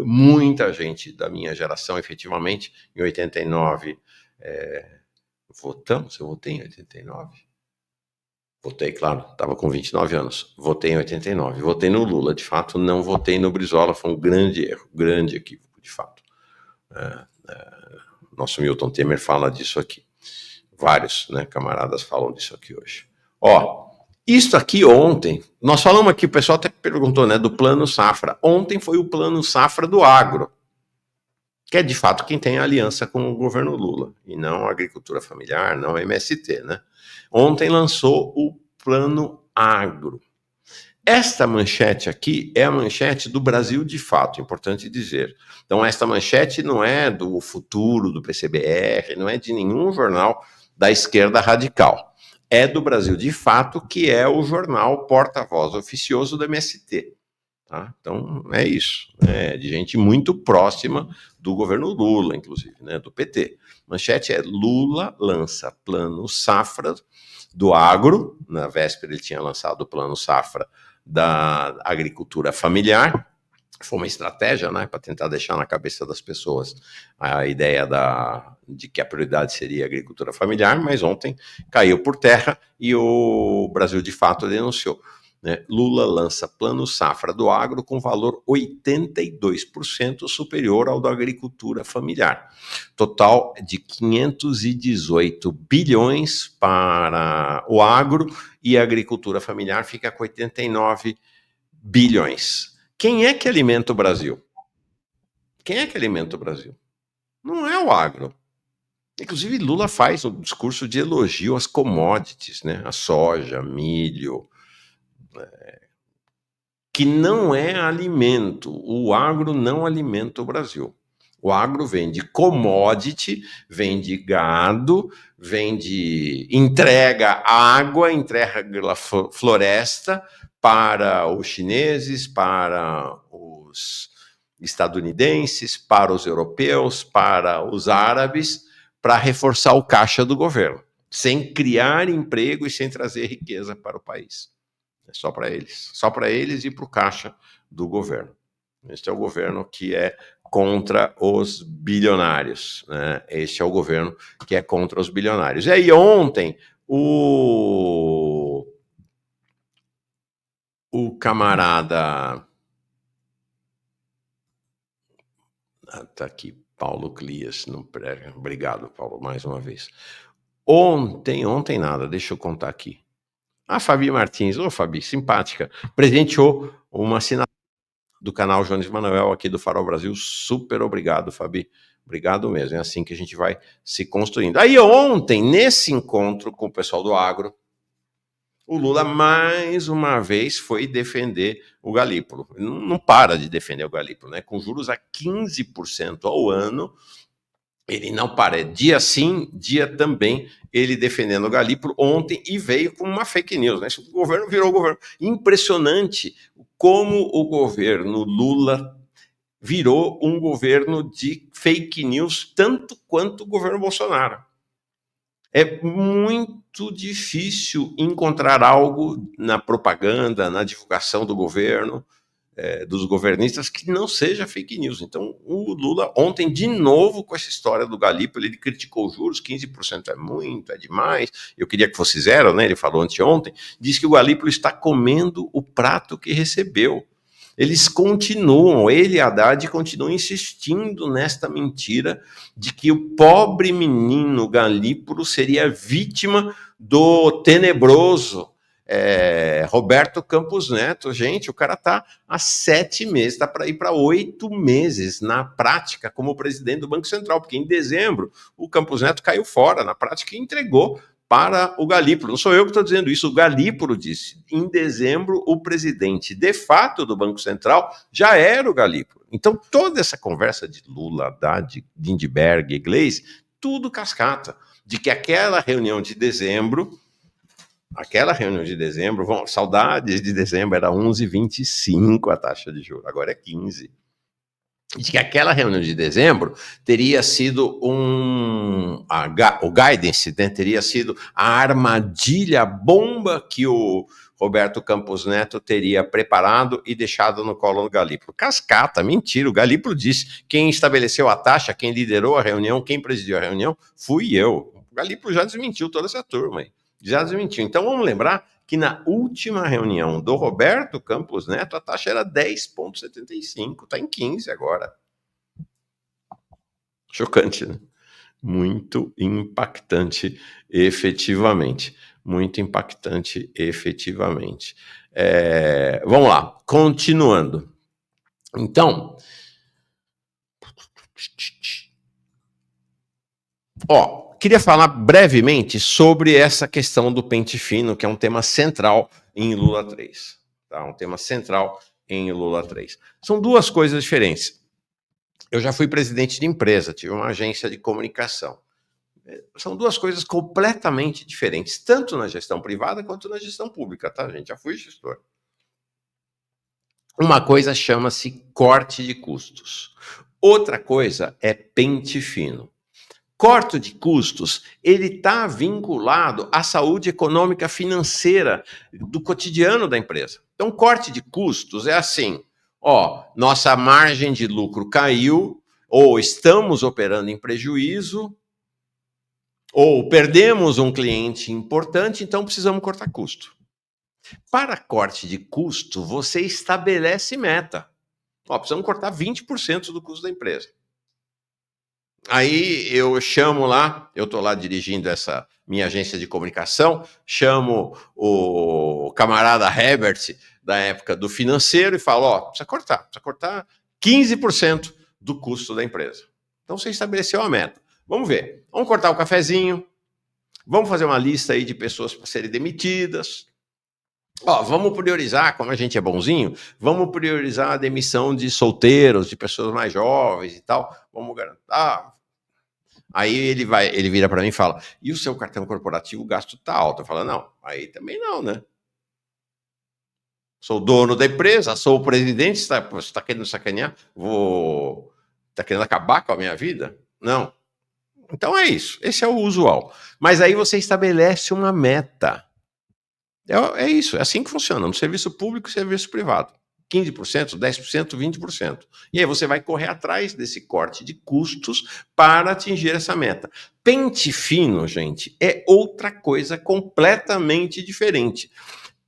muita gente da minha geração, efetivamente, em 89, votamos, eu votei em 89. Votei, claro, estava com 29 anos. Votei em 89. Votei no Lula, de fato, não votei no Brizola. Foi um grande erro, grande equívoco, de fato. Nosso Milton Temer fala disso aqui. Vários, né, camaradas falam disso aqui hoje. Ó, isso aqui ontem, nós falamos aqui, o pessoal até perguntou, né, do Plano Safra. Ontem foi o Plano Safra do agro, que é, de fato, quem tem aliança com o governo Lula, e não a agricultura familiar, não a MST, né? Ontem lançou o Plano Agro. Esta manchete aqui é a manchete do Brasil de Fato, importante dizer. Então, esta manchete não é do Futuro, do PCBR, não é de nenhum jornal da esquerda radical. É do Brasil de Fato, que é o jornal porta-voz oficioso do MST. Tá? Então, é isso. É de gente muito próxima do governo Lula, inclusive, né, do PT. Manchete é: Lula lança Plano Safra do agro. Na véspera ele tinha lançado o Plano Safra da agricultura familiar. Foi uma estratégia, né, para tentar deixar na cabeça das pessoas a ideia de que a prioridade seria a agricultura familiar, mas ontem caiu por terra e o Brasil de Fato denunciou. Né? Lula lança Plano Safra do agro com valor 82% superior ao da agricultura familiar. Total de 518 bilhões para o agro e a agricultura familiar fica com 89 bilhões. Quem é que alimenta o Brasil? Quem é que alimenta o Brasil? Não é o agro. Inclusive, Lula faz um discurso de elogio às commodities, né? A soja, milho, que não é alimento. O agro não alimenta o Brasil. O agro vende commodity, vende gado, entrega água, entrega floresta para os chineses, para os estadunidenses, para os europeus, para os árabes, para reforçar o caixa do governo, sem criar emprego e sem trazer riqueza para o país. É só para eles e para o caixa do governo. Este é o governo que é contra os bilionários, né? Este é o governo que é contra os bilionários. E aí ontem o camarada tá aqui, Paulo Clias, obrigado, Paulo, mais uma vez. Ontem nada, deixa eu contar aqui. A Fabi Martins, Fabi, simpática, presenteou uma assinatura do canal Jones Manuel aqui do Farol Brasil. Super obrigado, Fabi. Obrigado mesmo, é assim que a gente vai se construindo. Aí ontem, nesse encontro com o pessoal do agro, o Lula mais uma vez foi defender o galípolo. Não para de defender o galípolo, né? Com juros a 15% ao ano, ele não para, dia sim, dia também, ele defendendo o galípolo ontem e veio com uma fake news, né? O governo virou governo. Impressionante como o governo Lula virou um governo de fake news, tanto quanto o governo Bolsonaro. É muito difícil encontrar algo na propaganda, na divulgação do governo, dos governistas que não seja fake news. Então, o Lula ontem, de novo, com essa história do Galípolo, ele criticou os juros, 15% é muito, é demais, eu queria que fosse zero, né? Ele falou anteontem, diz que o Galípolo está comendo o prato que recebeu. Eles continuam, ele e Haddad continuam insistindo nesta mentira de que o pobre menino Galípolo seria vítima do tenebroso Roberto Campos Neto. Gente, o cara está há 7 meses, está para ir para 8 meses na prática como presidente do Banco Central, porque em dezembro o Campos Neto caiu fora na prática e entregou para o Galípolo. Não sou eu que estou dizendo isso, o Galípolo disse. Em dezembro, o presidente de fato do Banco Central já era o Galípolo. Então, toda essa conversa de Lula, Haddad, Lindbergh, Iglesias, tudo cascata, de que aquela reunião de dezembro, saudades de dezembro, era 11,25 a taxa de juros, agora é 15. De que aquela reunião de dezembro teria sido o guidance, né, teria sido a armadilha, a bomba que o Roberto Campos Neto teria preparado e deixado no colo do Galípolo. Cascata, mentira, o Galípolo disse, quem estabeleceu a taxa, quem liderou a reunião, quem presidiu a reunião, fui eu. O Galípolo já desmentiu toda essa turma aí, já desmentiu. Então vamos lembrar que na última reunião do Roberto Campos Neto, a taxa era 10,75, está em 15 agora. Chocante, né? Muito impactante, efetivamente. Muito impactante, efetivamente. Vamos lá, continuando. Então, queria falar brevemente sobre essa questão do pente fino, que é um tema central em Lula 3. Tá? Um tema central em Lula 3. São duas coisas diferentes. Eu já fui presidente de empresa, tive uma agência de comunicação. São duas coisas completamente diferentes, tanto na gestão privada quanto na gestão pública, tá, gente? Já fui gestor. Uma coisa chama-se corte de custos. Outra coisa é pente fino. Corte de custos, ele está vinculado à saúde econômica financeira do cotidiano da empresa. Então, corte de custos é assim, nossa margem de lucro caiu, ou estamos operando em prejuízo, ou perdemos um cliente importante, então precisamos cortar custo. Para corte de custo, você estabelece meta. Precisamos cortar 20% do custo da empresa. Aí eu chamo lá, eu estou lá dirigindo essa minha agência de comunicação, chamo o camarada Herbert, da época do financeiro, e falo, precisa cortar 15% do custo da empresa. Então você estabeleceu a meta. Vamos ver, vamos cortar o cafezinho, vamos fazer uma lista aí de pessoas para serem demitidas. Vamos priorizar, como a gente é bonzinho, vamos priorizar a demissão de solteiros, de pessoas mais jovens e tal. Vamos garantir. Aí ele vira para mim e fala, e o seu cartão corporativo, o gasto está alto. Eu falo, não, aí também não, né? Sou dono da empresa, sou o presidente, você está querendo sacanear? Está querendo acabar com a minha vida? Não. Então é isso, esse é o usual. Mas aí você estabelece uma meta. É isso, é assim que funciona, no serviço público e serviço privado. 15%, 10%, 20%. E aí você vai correr atrás desse corte de custos para atingir essa meta. Pente fino, gente, é outra coisa completamente diferente.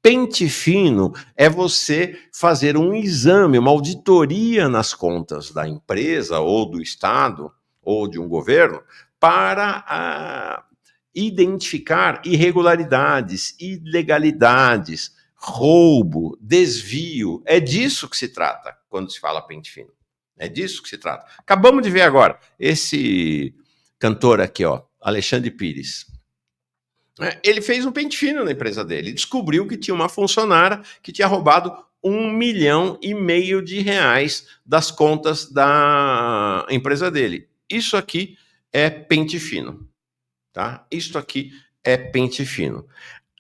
Pente fino é você fazer um exame, uma auditoria nas contas da empresa ou do Estado ou de um governo para identificar irregularidades, ilegalidades, roubo, desvio. É disso que se trata quando se fala pente fino. É disso que se trata. Acabamos de ver agora esse cantor aqui, Alexandre Pires. Ele fez um pente fino na empresa dele. Descobriu que tinha uma funcionária que tinha roubado R$1,5 milhão das contas da empresa dele. Isso aqui é pente fino. Tá? Isto aqui é pente fino.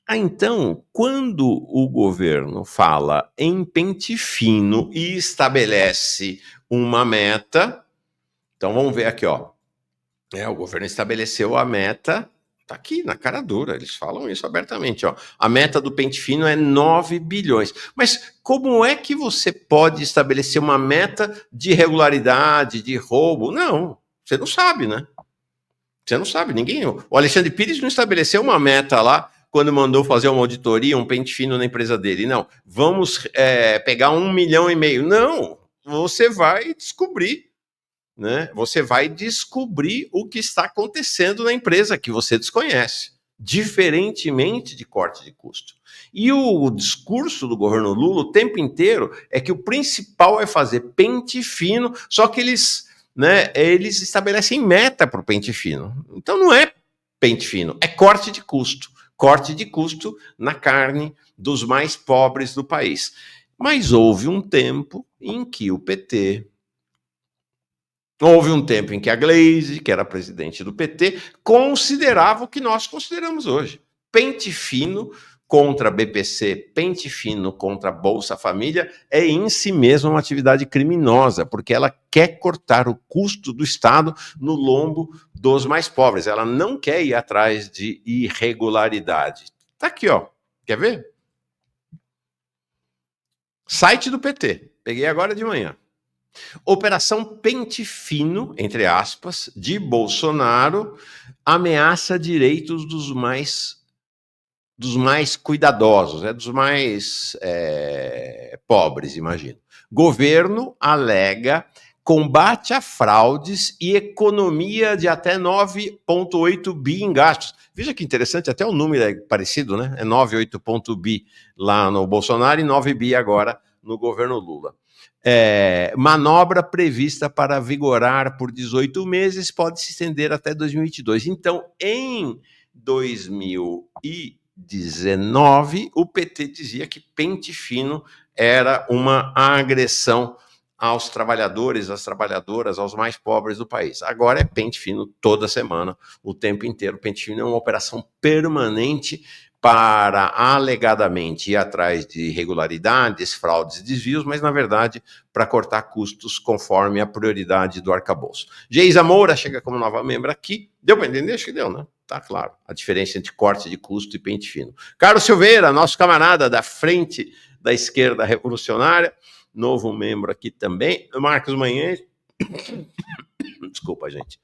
Então, quando o governo fala em pente fino e estabelece uma meta, então vamos ver aqui, o governo estabeleceu a meta, Tá aqui na cara dura, eles falam isso abertamente, ó. A meta do pente fino é 9 bilhões. Mas como é que você pode estabelecer uma meta de irregularidade, de roubo? Não, você não sabe, né? Você não sabe, ninguém... O Alexandre Pires não estabeleceu uma meta lá quando mandou fazer uma auditoria, um pente fino na empresa dele. Não, vamos pegar 1,5 milhão. Não, você vai descobrir, né? Você vai descobrir o que está acontecendo na empresa que você desconhece, diferentemente de corte de custo. E o discurso do governo Lula o tempo inteiro é que o principal é fazer pente fino, só que eles estabelecem meta para o pente fino. Então não é pente fino, é corte de custo. Corte de custo na carne dos mais pobres do país. Mas houve um tempo em que o PT... Houve um tempo em que a Gleisi, que era presidente do PT, considerava o que nós consideramos hoje. Pente fino contra a BPC, pente fino contra a Bolsa Família, é em si mesma uma atividade criminosa, porque ela quer cortar o custo do Estado no lombo dos mais pobres. Ela não quer ir atrás de irregularidade. Tá aqui, ó. Quer ver? Site do PT. Peguei agora de manhã. Operação pente fino, entre aspas, de Bolsonaro ameaça direitos dos mais cuidadosos, dos mais pobres, imagino. Governo alega combate a fraudes e economia de até 9,8 bi em gastos. Veja que interessante, até o número é parecido, né? É 9,8 bi lá no Bolsonaro e 9 bi agora no governo Lula. Manobra prevista para vigorar por 18 meses pode se estender até 2022. Então, em 2019, o PT dizia que pente fino era uma agressão aos trabalhadores, às trabalhadoras, aos mais pobres do país. Agora é pente fino toda semana, o tempo inteiro. Pente fino é uma operação permanente para, alegadamente, ir atrás de irregularidades, fraudes e desvios, mas, na verdade, para cortar custos conforme a prioridade do arcabouço. Geisa Moura chega como nova membro aqui. Deu para entender? Acho que deu, né? Tá claro. A diferença entre corte de custo e pente fino. Carlos Silveira, nosso camarada da Frente da Esquerda Revolucionária, novo membro aqui também. Marcos Manhães. Desculpa, gente.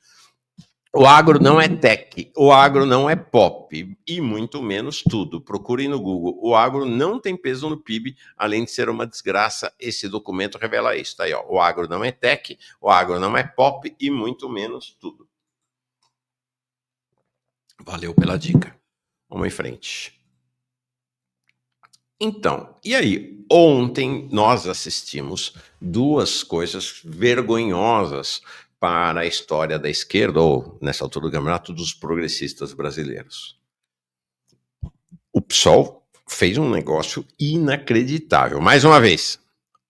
O agro não é tech, o agro não é pop, e muito menos tudo. Procurem no Google. O agro não tem peso no PIB, além de ser uma desgraça. Esse documento revela isso. Tá aí, ó. O agro não é tech, o agro não é pop, e muito menos tudo. Valeu pela dica. Vamos em frente. Então, e aí? Ontem nós assistimos duas coisas vergonhosas para a história da esquerda, ou, nessa altura do campeonato, dos progressistas brasileiros. O PSOL fez um negócio inacreditável. Mais uma vez,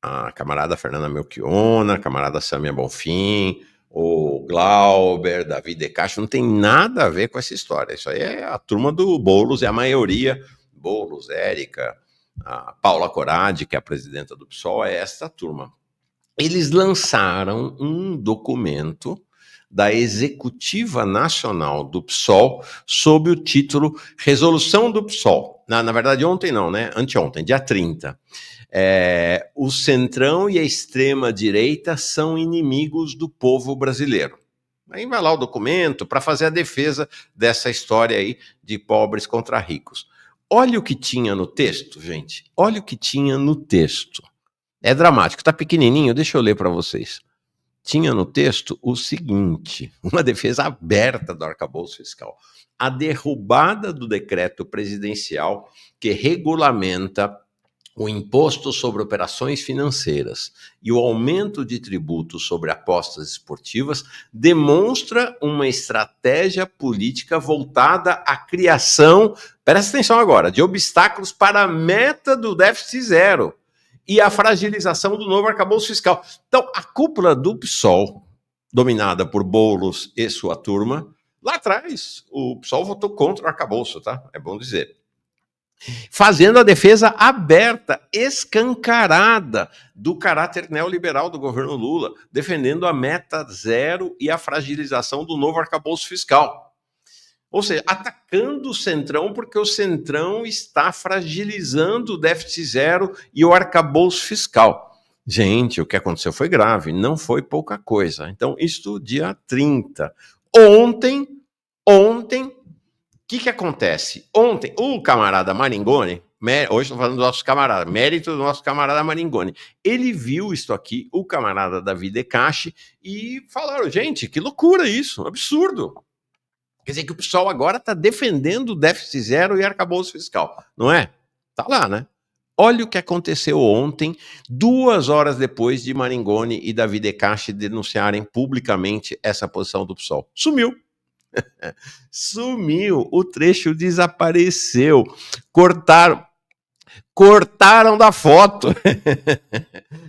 a camarada Fernanda Melchiona, a camarada Samia Bonfim, o Glauber, Davi De Castro, não tem nada a ver com essa história. Isso aí é a turma do Boulos, é a maioria. Boulos, Érica, a Paula Coradi, que é a presidenta do PSOL, é essa turma. Eles lançaram um documento da Executiva Nacional do PSOL sob o título Resolução do PSOL. Na verdade, ontem não, né? Anteontem, dia 30. O Centrão e a extrema-direita são inimigos do povo brasileiro. Aí vai lá o documento para fazer a defesa dessa história aí de pobres contra ricos. Olha o que tinha no texto, gente. Olha o que tinha no texto. É dramático, tá pequenininho, deixa eu ler para vocês. Tinha no texto o seguinte, uma defesa aberta do arcabouço fiscal. A derrubada do decreto presidencial que regulamenta o imposto sobre operações financeiras e o aumento de tributos sobre apostas esportivas demonstra uma estratégia política voltada à criação, presta atenção agora, de obstáculos para a meta do déficit zero e a fragilização do novo arcabouço fiscal. Então, a cúpula do PSOL, dominada por Boulos e sua turma, lá atrás, o PSOL votou contra o arcabouço, tá? É bom dizer. Fazendo a defesa aberta, escancarada do caráter neoliberal do governo Lula, defendendo a meta zero e a fragilização do novo arcabouço fiscal. Ou seja, atacando o Centrão, porque o Centrão está fragilizando o déficit zero e o arcabouço fiscal. Gente, o que aconteceu foi grave, não foi pouca coisa. Então, isso dia 30. Ontem, o que acontece? Ontem, o camarada Maringoni, hoje estou falando do nosso camarada, mérito do nosso camarada Maringoni, ele viu isso aqui, o camarada Davi Decache, e falaram, gente, que loucura isso, absurdo. Quer dizer que o pessoal agora está defendendo o déficit zero e arcabouço fiscal, não é? Tá lá, né? Olha o que aconteceu ontem, 2 horas depois de Maringoni e Davi Decache denunciarem publicamente essa posição do PSOL. Sumiu. Sumiu. O trecho desapareceu. Cortaram da foto.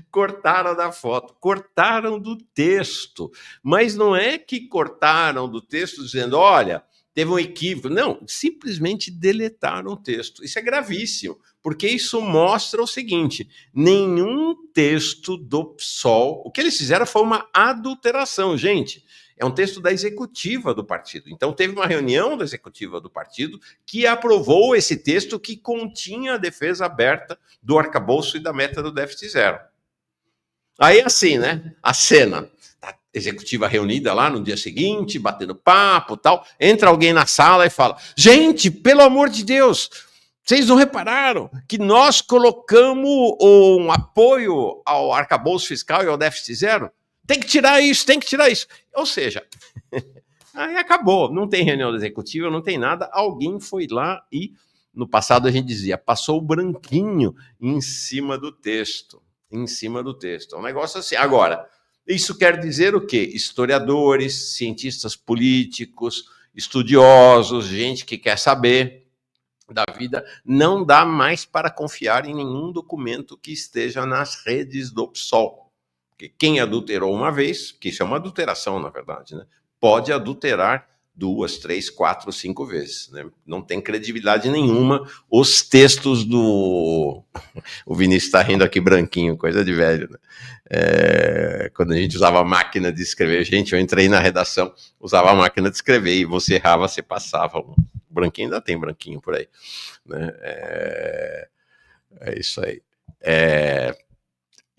Cortaram da foto, cortaram do texto. Mas não é que cortaram do texto dizendo, olha, teve um equívoco. Não, simplesmente deletaram o texto. Isso é gravíssimo, porque isso mostra o seguinte, nenhum texto do PSOL, o que eles fizeram foi uma adulteração, gente. É um texto da executiva do partido. Então, teve uma reunião da executiva do partido que aprovou esse texto que continha a defesa aberta do arcabouço e da meta do déficit zero. Aí, assim, né? A cena. A executiva reunida lá no dia seguinte, batendo papo e tal. Entra alguém na sala e fala: gente, pelo amor de Deus, vocês não repararam que nós colocamos um apoio ao arcabouço fiscal e ao déficit zero? Tem que tirar isso, tem que tirar isso. Ou seja, aí acabou. Não tem reunião da executiva, não tem nada. Alguém foi lá e, no passado a gente dizia, passou o branquinho em cima do texto. Em cima do texto. É um negócio assim. Agora, isso quer dizer o quê? Historiadores, cientistas políticos, estudiosos, gente que quer saber da vida, não dá mais para confiar em nenhum documento que esteja nas redes do PSOL. Porque quem adulterou uma vez, que isso é uma adulteração, na verdade, né? Pode adulterar 2, 3, 4, 5 vezes. Né? Não tem credibilidade nenhuma os textos do... O Vinícius está rindo aqui branquinho, coisa de velho. Né? Quando a gente usava a máquina de escrever, gente, eu entrei na redação, usava a máquina de escrever e você errava, você passava. O branquinho ainda tem branquinho por aí. Né? É isso aí.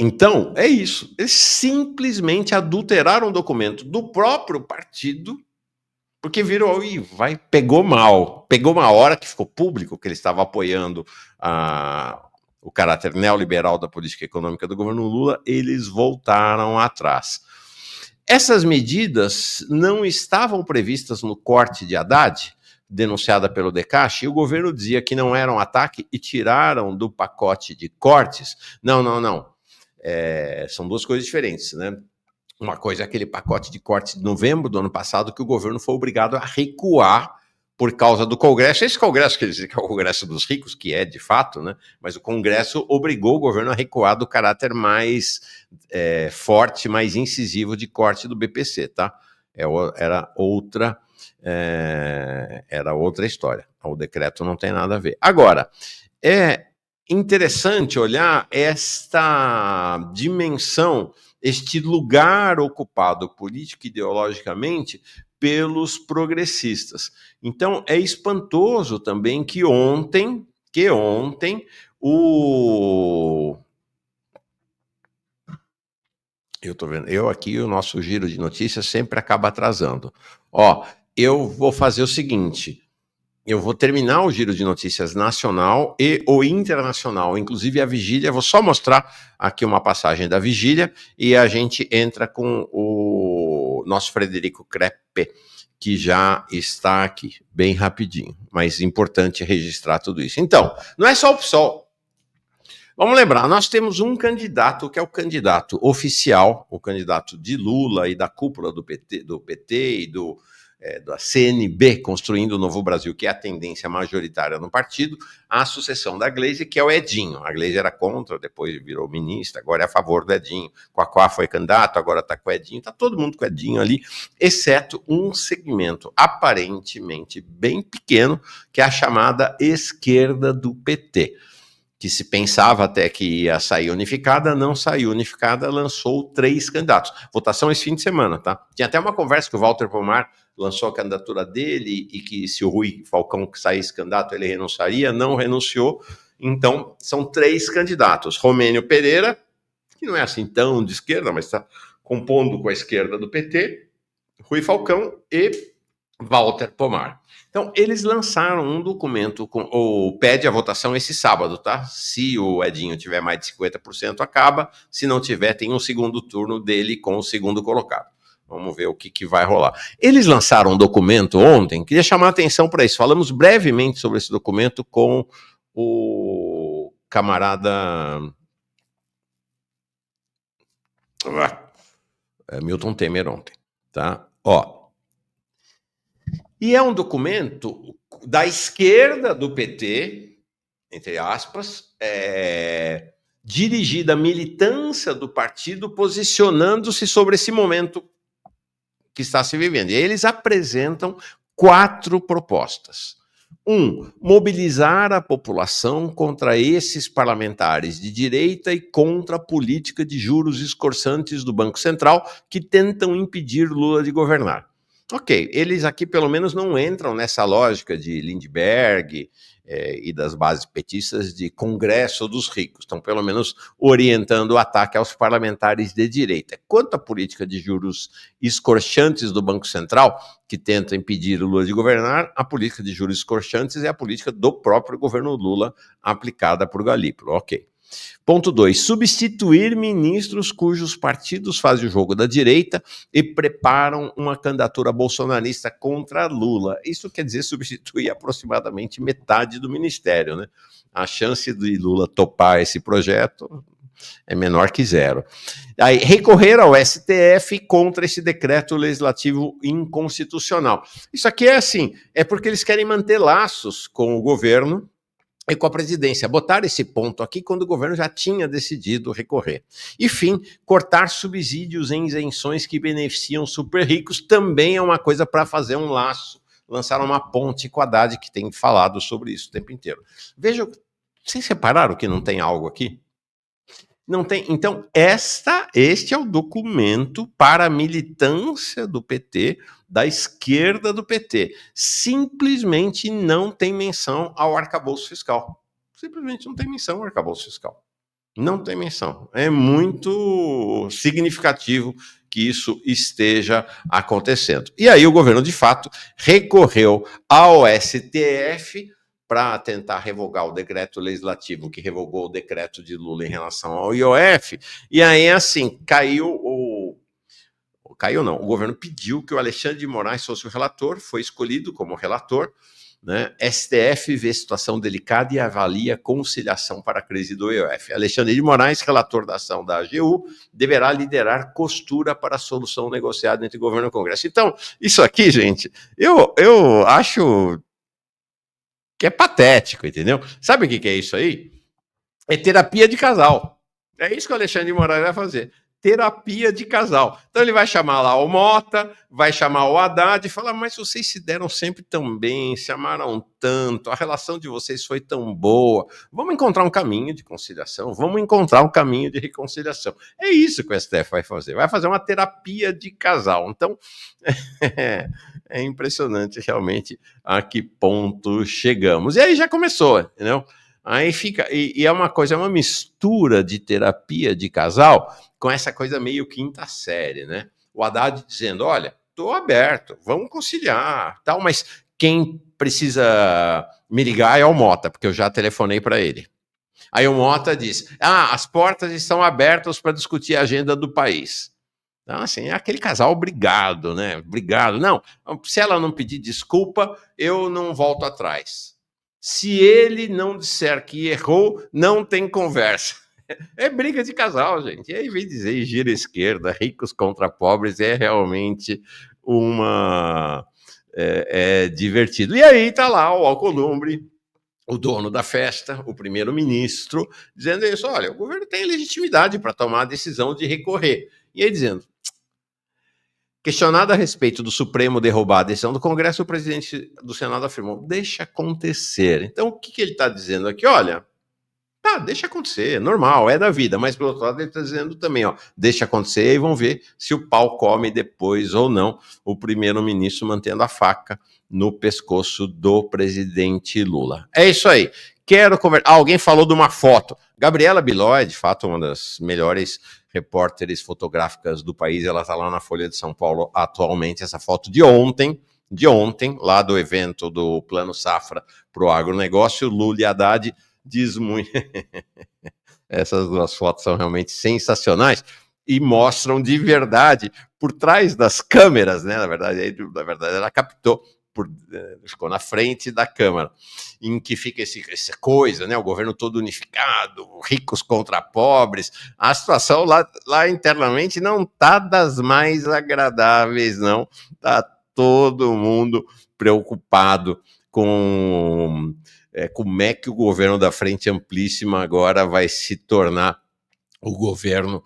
Então, é isso. Eles simplesmente adulteraram um documento do próprio partido, porque virou e pegou mal. Pegou uma hora que ficou público que ele estava apoiando o caráter neoliberal da política econômica do governo Lula, eles voltaram atrás. Essas medidas não estavam previstas no corte de Haddad, denunciada pelo Decache, e o governo dizia que não era um ataque e tiraram do pacote de cortes. Não. São duas coisas diferentes, né? Uma coisa é aquele pacote de cortes de novembro do ano passado que o governo foi obrigado a recuar por causa do Congresso. Esse Congresso que eles dizem que é o Congresso dos ricos, que é de fato, né? Mas o Congresso obrigou o governo a recuar do caráter mais forte, mais incisivo de corte do BPC, tá? Era outra história. O decreto não tem nada a ver. Agora, interessante olhar esta dimensão, este lugar ocupado político e ideologicamente pelos progressistas. Então, é espantoso também que ontem eu tô vendo, o nosso giro de notícias sempre acaba atrasando. Eu vou fazer o seguinte... Eu vou terminar o giro de notícias nacional e o internacional, inclusive a vigília. Vou só mostrar aqui uma passagem da vigília e a gente entra com o nosso Frederico Crepe, que já está aqui, bem rapidinho, mas importante registrar tudo isso. Então, não é só o PSOL. Vamos lembrar, nós temos um candidato que é o candidato oficial, o candidato de Lula e da cúpula do PT e da CNB, Construindo o Novo Brasil, que é a tendência majoritária no partido, a sucessão da Gleisi, que é o Edinho. A Gleisi era contra, depois virou ministra, agora é a favor do Edinho. Quaquá foi candidato, agora está com o Edinho. Está todo mundo com o Edinho ali, exceto um segmento aparentemente bem pequeno, que é a chamada esquerda do PT, que se pensava até que ia sair unificada, não saiu unificada, lançou 3 candidatos. Votação esse fim de semana, tá? Tinha até uma conversa que o Walter Pomar lançou a candidatura dele e que se o Rui Falcão saísse candidato, ele renunciaria, não renunciou. Então, são 3 candidatos. Romênio Pereira, que não é assim tão de esquerda, mas está compondo com a esquerda do PT, Rui Falcão e Walter Pomar. Então, eles lançaram um documento, ou pede a votação esse sábado, tá? Se o Edinho tiver mais de 50%, acaba. Se não tiver, tem um segundo turno dele com o segundo colocado. Vamos ver o que vai rolar. Eles lançaram um documento ontem, queria chamar a atenção para isso. Falamos brevemente sobre esse documento com o camarada Milton Temer ontem, tá? E é um documento da esquerda do PT, entre aspas, dirigida à militância do partido, posicionando-se sobre esse momento que está se vivendo. E aí eles apresentam 4 propostas. 1, mobilizar a população contra esses parlamentares de direita e contra a política de juros escorçantes do Banco Central que tentam impedir Lula de governar. Ok, eles aqui pelo menos não entram nessa lógica de Lindbergh e das bases petistas de Congresso dos ricos. Estão pelo menos orientando o ataque aos parlamentares de direita. Quanto à política de juros escorchantes do Banco Central, que tenta impedir o Lula de governar, a política de juros escorchantes é a política do próprio governo Lula aplicada por Galípolo. Ok. Ponto 2, substituir ministros cujos partidos fazem o jogo da direita e preparam uma candidatura bolsonarista contra Lula. Isso quer dizer substituir aproximadamente metade do ministério, né? A chance de Lula topar esse projeto é menor que 0. Aí, recorrer ao STF contra esse decreto legislativo inconstitucional. Isso aqui é assim, é porque eles querem manter laços com o governo e com a presidência. Botaram esse ponto aqui quando o governo já tinha decidido recorrer. E, fim, cortar subsídios em isenções que beneficiam super ricos também é uma coisa para fazer um laço. Lançaram uma ponte com a Haddad, que tem falado sobre isso o tempo inteiro. Vejam, vocês repararam que não tem algo aqui? Não tem. Então, este é o documento para a militância do PT, da esquerda do PT. Simplesmente não tem menção ao arcabouço fiscal. Simplesmente não tem menção ao arcabouço fiscal. Não tem menção. É muito significativo que isso esteja acontecendo. E aí o governo, de fato, recorreu ao STF para tentar revogar o decreto legislativo que revogou o decreto de Lula em relação ao IOF, e aí, assim, o governo pediu que o Alexandre de Moraes fosse o relator, foi escolhido como relator, né? STF vê situação delicada e avalia conciliação para a crise do IOF. Alexandre de Moraes, relator da ação da AGU, deverá liderar costura para a solução negociada entre governo e Congresso. Então, isso aqui, gente, eu acho que é patético, entendeu? Sabe o que é isso aí? É terapia de casal. É isso que o Alexandre de Moraes vai fazer. Terapia de casal. Então ele vai chamar lá o Mota, vai chamar o Haddad e falar, mas vocês se deram sempre tão bem, se amaram tanto, a relação de vocês foi tão boa, vamos encontrar um caminho de conciliação, vamos encontrar um caminho de reconciliação. É isso que o STF vai fazer uma terapia de casal. Então, é impressionante realmente a que ponto chegamos. E aí já começou, entendeu? Aí fica, e é uma coisa, é uma mistura de terapia de casal com essa coisa meio quinta série, né? O Haddad dizendo, olha, estou aberto, vamos conciliar, tal, mas quem precisa me ligar é o Mota, porque eu já telefonei para ele. Aí o Mota diz, as portas estão abertas para discutir a agenda do país. Então, assim, é aquele casal obrigado, né? Obrigado. Não, se ela não pedir desculpa, eu não volto atrás. Se ele não disser que errou, não tem conversa. É briga de casal, gente. E aí vem dizer gira esquerda, ricos contra pobres, é realmente é divertido. E aí tá lá o Alcolumbre, o dono da festa, o primeiro-ministro, dizendo isso, olha, o governo tem legitimidade para tomar a decisão de recorrer. E aí dizendo, questionado a respeito do Supremo derrubar a decisão do Congresso, o presidente do Senado afirmou, deixa acontecer. Então, o que ele está dizendo aqui? Olha, Deixa acontecer, é normal, é da vida, mas pelo outro lado ele está dizendo também, deixa acontecer e vão ver se o pau come depois ou não, o primeiro-ministro mantendo a faca no pescoço do presidente Lula. É isso aí. Quero conversar. Alguém falou de uma foto. Gabriela Biló é, de fato, uma das melhores repórteres fotográficas do país. Ela está lá na Folha de São Paulo atualmente. Essa foto de ontem, lá do evento do Plano Safra para o agronegócio, Lula e Haddad diz muito. Essas duas fotos são realmente sensacionais e mostram de verdade por trás das câmeras, né? Na verdade, ela captou. Ficou na frente da Câmara, em que fica essa coisa, né? O governo todo unificado, ricos contra pobres. A situação lá internamente não está das mais agradáveis, não. Está todo mundo preocupado com como é que o governo da Frente Amplíssima agora vai se tornar o governo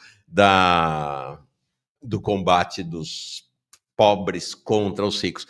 do combate dos pobres contra os ricos.